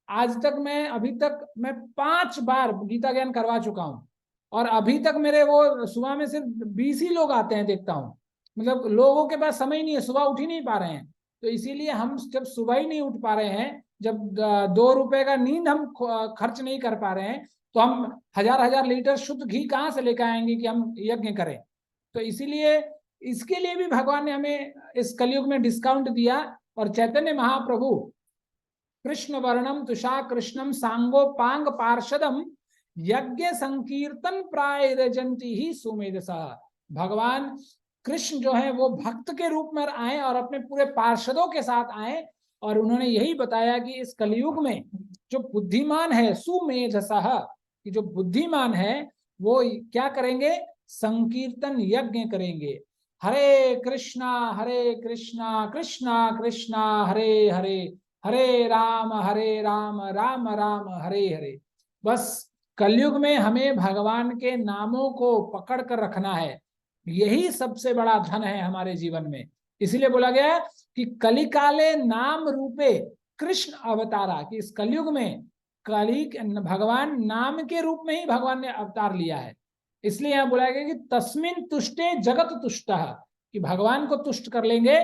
अभी तक मैं 5 बार गीता ज्ञान करवा चुका हूँ, और अभी तक मेरे वो सुबह में सिर्फ 20 ही लोग आते हैं, देखता हूँ। मतलब लोगों के पास समय नहीं है, सुबह उठ ही नहीं पा रहे हैं। तो इसीलिए हम जब सुबह ही नहीं उठ पा रहे हैं, जब 2 रुपए का नींद हम खर्च नहीं कर पा रहे हैं, तो हम हजार लीटर शुद्ध घी कहाँ से लेकर आएंगे कि हम यज्ञ करें। तो इसीलिए इसके लिए भी भगवान ने हमें इस कलयुग में डिस्काउंट दिया। और चैतन्य महाप्रभु कृष्ण वर्णम तुषा कृष्णम सांगोपांग पार्षदम यज्ञ संकीर्तन प्राय रजंती ही सुमेधसा। भगवान कृष्ण जो है वो भक्त के रूप में आए और अपने पूरे पार्षदों के साथ आए, और उन्होंने यही बताया कि इस कलयुग में जो बुद्धिमान है सुमेधसा, कि जो बुद्धिमान है वो क्या करेंगे, संकीर्तन यज्ञ करेंगे। हरे कृष्णा कृष्णा कृष्णा हरे हरे, हरे राम राम राम हरे हरे। बस कलयुग में हमें भगवान के नामों को पकड़ कर रखना है, यही सबसे बड़ा धन है हमारे जीवन में। इसलिए बोला गया कि कलिकाले नाम रूपे कृष्ण अवतारा, कि इस कलयुग में भगवान नाम के रूप में ही भगवान ने अवतार लिया है। इसलिए यहाँ बोला गया कि तस्मिन तुष्टे जगत तुष्टः, कि भगवान को तुष्ट कर लेंगे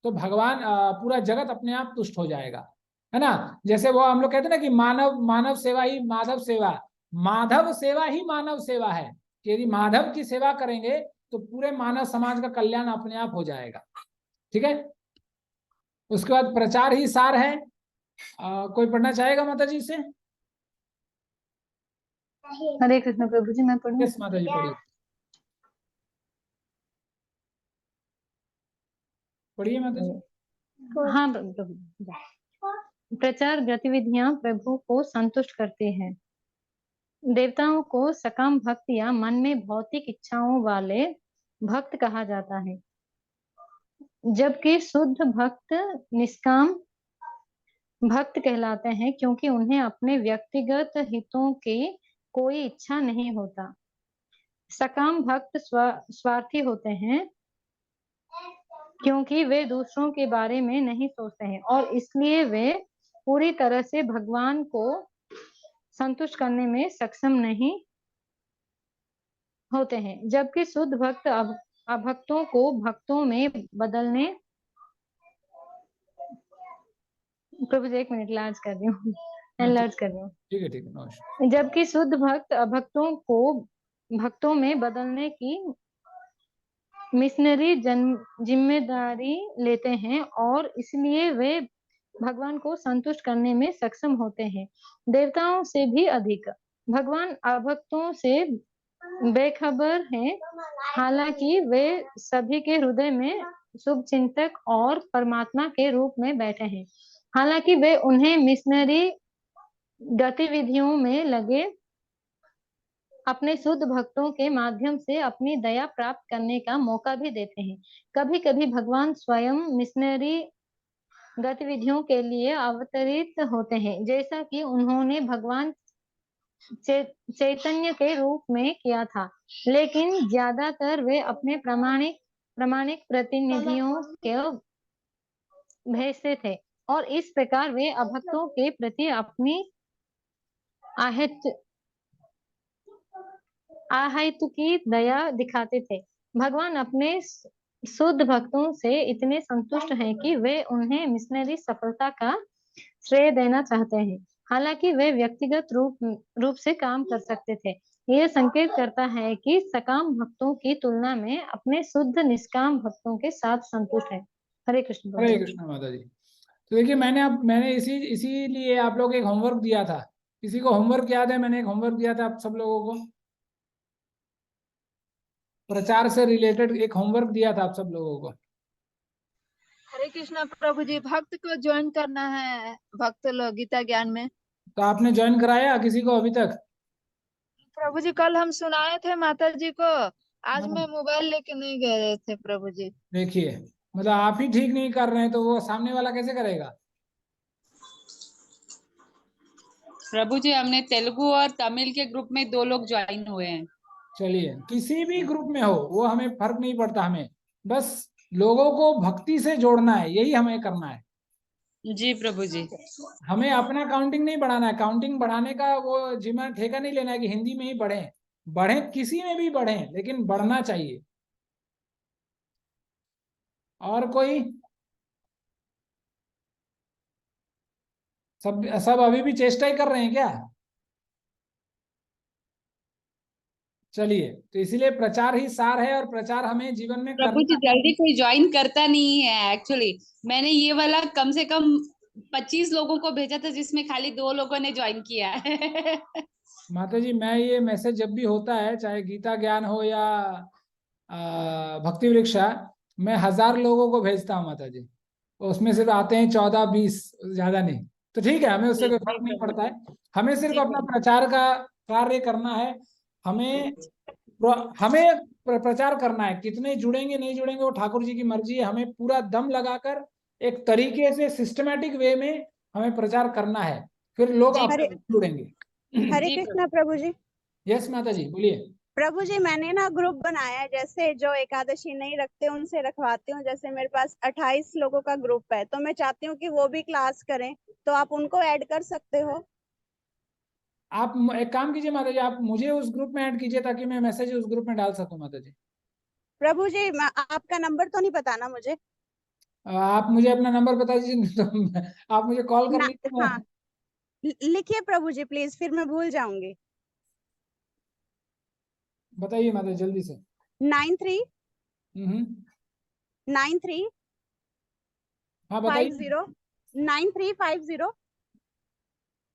तो भगवान पूरा जगत अपने आप तुष्ट हो जाएगा, है ना। जैसे वो हम लोग कहते हैं ना कि मानव सेवा ही माधव सेवा, माधव सेवा ही मानव सेवा है। कि यदि माधव की सेवा करेंगे तो पूरे मानव समाज का कल्याण अपने आप हो जाएगा। ठीक है, उसके बाद प्रचार ही सार है। कोई पढ़ना चाहेगा माता जी से? हरे कृष्ण प्रभु जी, मैं पढ़ूं? यस माता जी पढ़िए, पढ़िए माता जी। हाँ प्रभु। प्रचार गतिविधियां प्रभु को संतुष्ट करती हैं। देवताओं को सकाम भक्त या मन में भौतिक इच्छाओं वाले भक्त कहा जाता है, जबकि शुद्ध भक्त निष्काम भक्त कहलाते हैं, क्योंकि उन्हें अपने व्यक्तिगत हितों की कोई इच्छा नहीं होता। सकाम भक्त स्वार्थी होते हैं, क्योंकि वे दूसरों के बारे में नहीं सोचते हैं, और इसलिए वे पूरी तरह से भगवान को संतुष्ट करने में सक्षम नहीं होते हैं। जबकि शुद्ध भक्त अभक्तों को भक्तों में बदलने, प्रभु जी 1 मिनट लार्ज कर रही हूँ, एनलार्ज कर रही हूँ। ठीक है ठीक है। जबकि शुद्ध भक्त अभक्तों को भक्तों में बदलने की मिशनरी जिम्मेदारी लेते हैं, और इसलिए वे भगवान को संतुष्ट करने में सक्षम होते हैं। देवताओं से भी अधिक भगवान अभक्तों से बेखबर हैं, हालांकि वे सभी के हृदय में शुभ चिंतक और परमात्मा के रूप में बैठे हैं। हालांकि वे उन्हें मिशनरी गतिविधियों में लगे अपने शुद्ध भक्तों के माध्यम से अपनी दया प्राप्त करने का मौका भी देते हैं। कभी कभी भगवान स्वयं मिशनरी गतिविधियों के लिए अवतरित होते हैं, जैसा कि उन्होंने भगवान चैतन्य के रूप में किया था, लेकिन ज्यादातर वे अपने प्रामाणिक प्रतिनिधियों के भेजते थे, और इस प्रकार वे अभक्तों के प्रति अपनी आहायतु की दया दिखाते थे। भगवान अपने शुद्ध भक्तों से इतने संतुष्ट हैं कि वे उन्हें मिशनरी सफलता का श्रेय देना चाहते हैं, हालांकि वे व्यक्तिगत रूप से काम कर सकते थे। यह संकेत करता है कि सकाम भक्तों की तुलना में अपने शुद्ध निष्काम भक्तों के साथ संतुष्ट है। हरे कृष्ण प्रभु हरे जी। कृष्ण माता जी। तो देखिए, मैंने इसीलिए आप लोग एक होमवर्क दिया था। किसी को होमवर्क याद है? मैंने एक होमवर्क दिया था आप सब लोगों को, प्रचार से रिलेटेड एक होमवर्क दिया था आप सब लोगों को। हरे कृष्णा प्रभु जी, भक्त को ज्वाइन करना है, भक्त लोग गीता ज्ञान में। तो आपने ज्वाइन कराया किसी को अभी तक? प्रभु जी कल हम सुनाए थे माता जी को, आज हाँ। मैं मोबाइल लेके नहीं गए थे प्रभु जी। देखिए, मतलब आप ही ठीक नहीं कर रहे हैं तो वो सामने वाला कैसे करेगा? प्रभु जी हमने तेलुगु और तमिल के ग्रुप में 2 लोग ज्वाइन हुए हैं। चलिए, किसी भी ग्रुप में हो वो हमें फर्क नहीं पड़ता, हमें बस लोगों को भक्ति से जोड़ना है, यही हमें करना है। जी प्रभु जी। हमें अपना काउंटिंग नहीं बढ़ाना है। काउंटिंग बढ़ाने का वो जिम्मा ठेका नहीं लेना है कि हिंदी में ही बढ़े किसी में भी बढ़े, लेकिन बढ़ना चाहिए। और कोई? सब अभी भी चेष्टा ही कर रहे हैं क्या? चलिए, तो इसीलिए प्रचार ही सार है और प्रचार हमें जीवन में प्रभु जी करना है। जल्दी कोई ज्वाइन करता नहीं है एक्चुअली। मैंने ये वाला कम से कम 25 लोगों को भेजा था, जिसमें खाली 2 लोगों ने ज्वाइन किया है। माता जी, मैं ये मैसेज जब भी होता है, चाहे गीता ज्ञान हो या भक्ति वृक्षा, मैं 1000 लोगों को भेजता हूँ माता जी। उसमें सिर्फ आते हैं 14-20, ज्यादा नहीं। तो ठीक है, हमें उससे कोई फर्क नहीं पड़ता है। हमें सिर्फ अपना प्रचार का कार्य करना है। हमें प्रचार करना है। कितने जुड़ेंगे नहीं जुड़ेंगे वो ठाकुर जी की मर्जी है। हमें पूरा दम लगाकर एक तरीके से सिस्टमेटिक वे में हमें प्रचार करना है, फिर लोग अपने जुड़ेंगे। हरे कृष्णा प्रभु जी। यस माता जी, बोलिए। प्रभु जी मैंने ना ग्रुप बनाया है, जैसे जो एकादशी नहीं रखते उनसे रखवाती हूँ। जैसे मेरे पास 28 लोगों का ग्रुप है, तो मैं चाहती हूँ कि वो भी क्लास करें, तो आप उनको ऐड कर सकते हो। आप एक काम कीजिए माता जी, आप मुझे उस ग्रुप में ऐड कीजिए ताकि मैं मैसेज उस ग्रुप में डाल सकूं माता जी। प्रभु जी आपका नंबर तो नहीं पता ना मुझे? आप मुझे अपना नंबर बता दीजिए तो आप मुझे कॉल कर लीजिए। हाँ लिखिए प्रभु जी प्लीज, फिर मैं भूल जाऊंगी। बताइए माता जी जल्दी से। 93 93 हाँ बताइए। 50 9350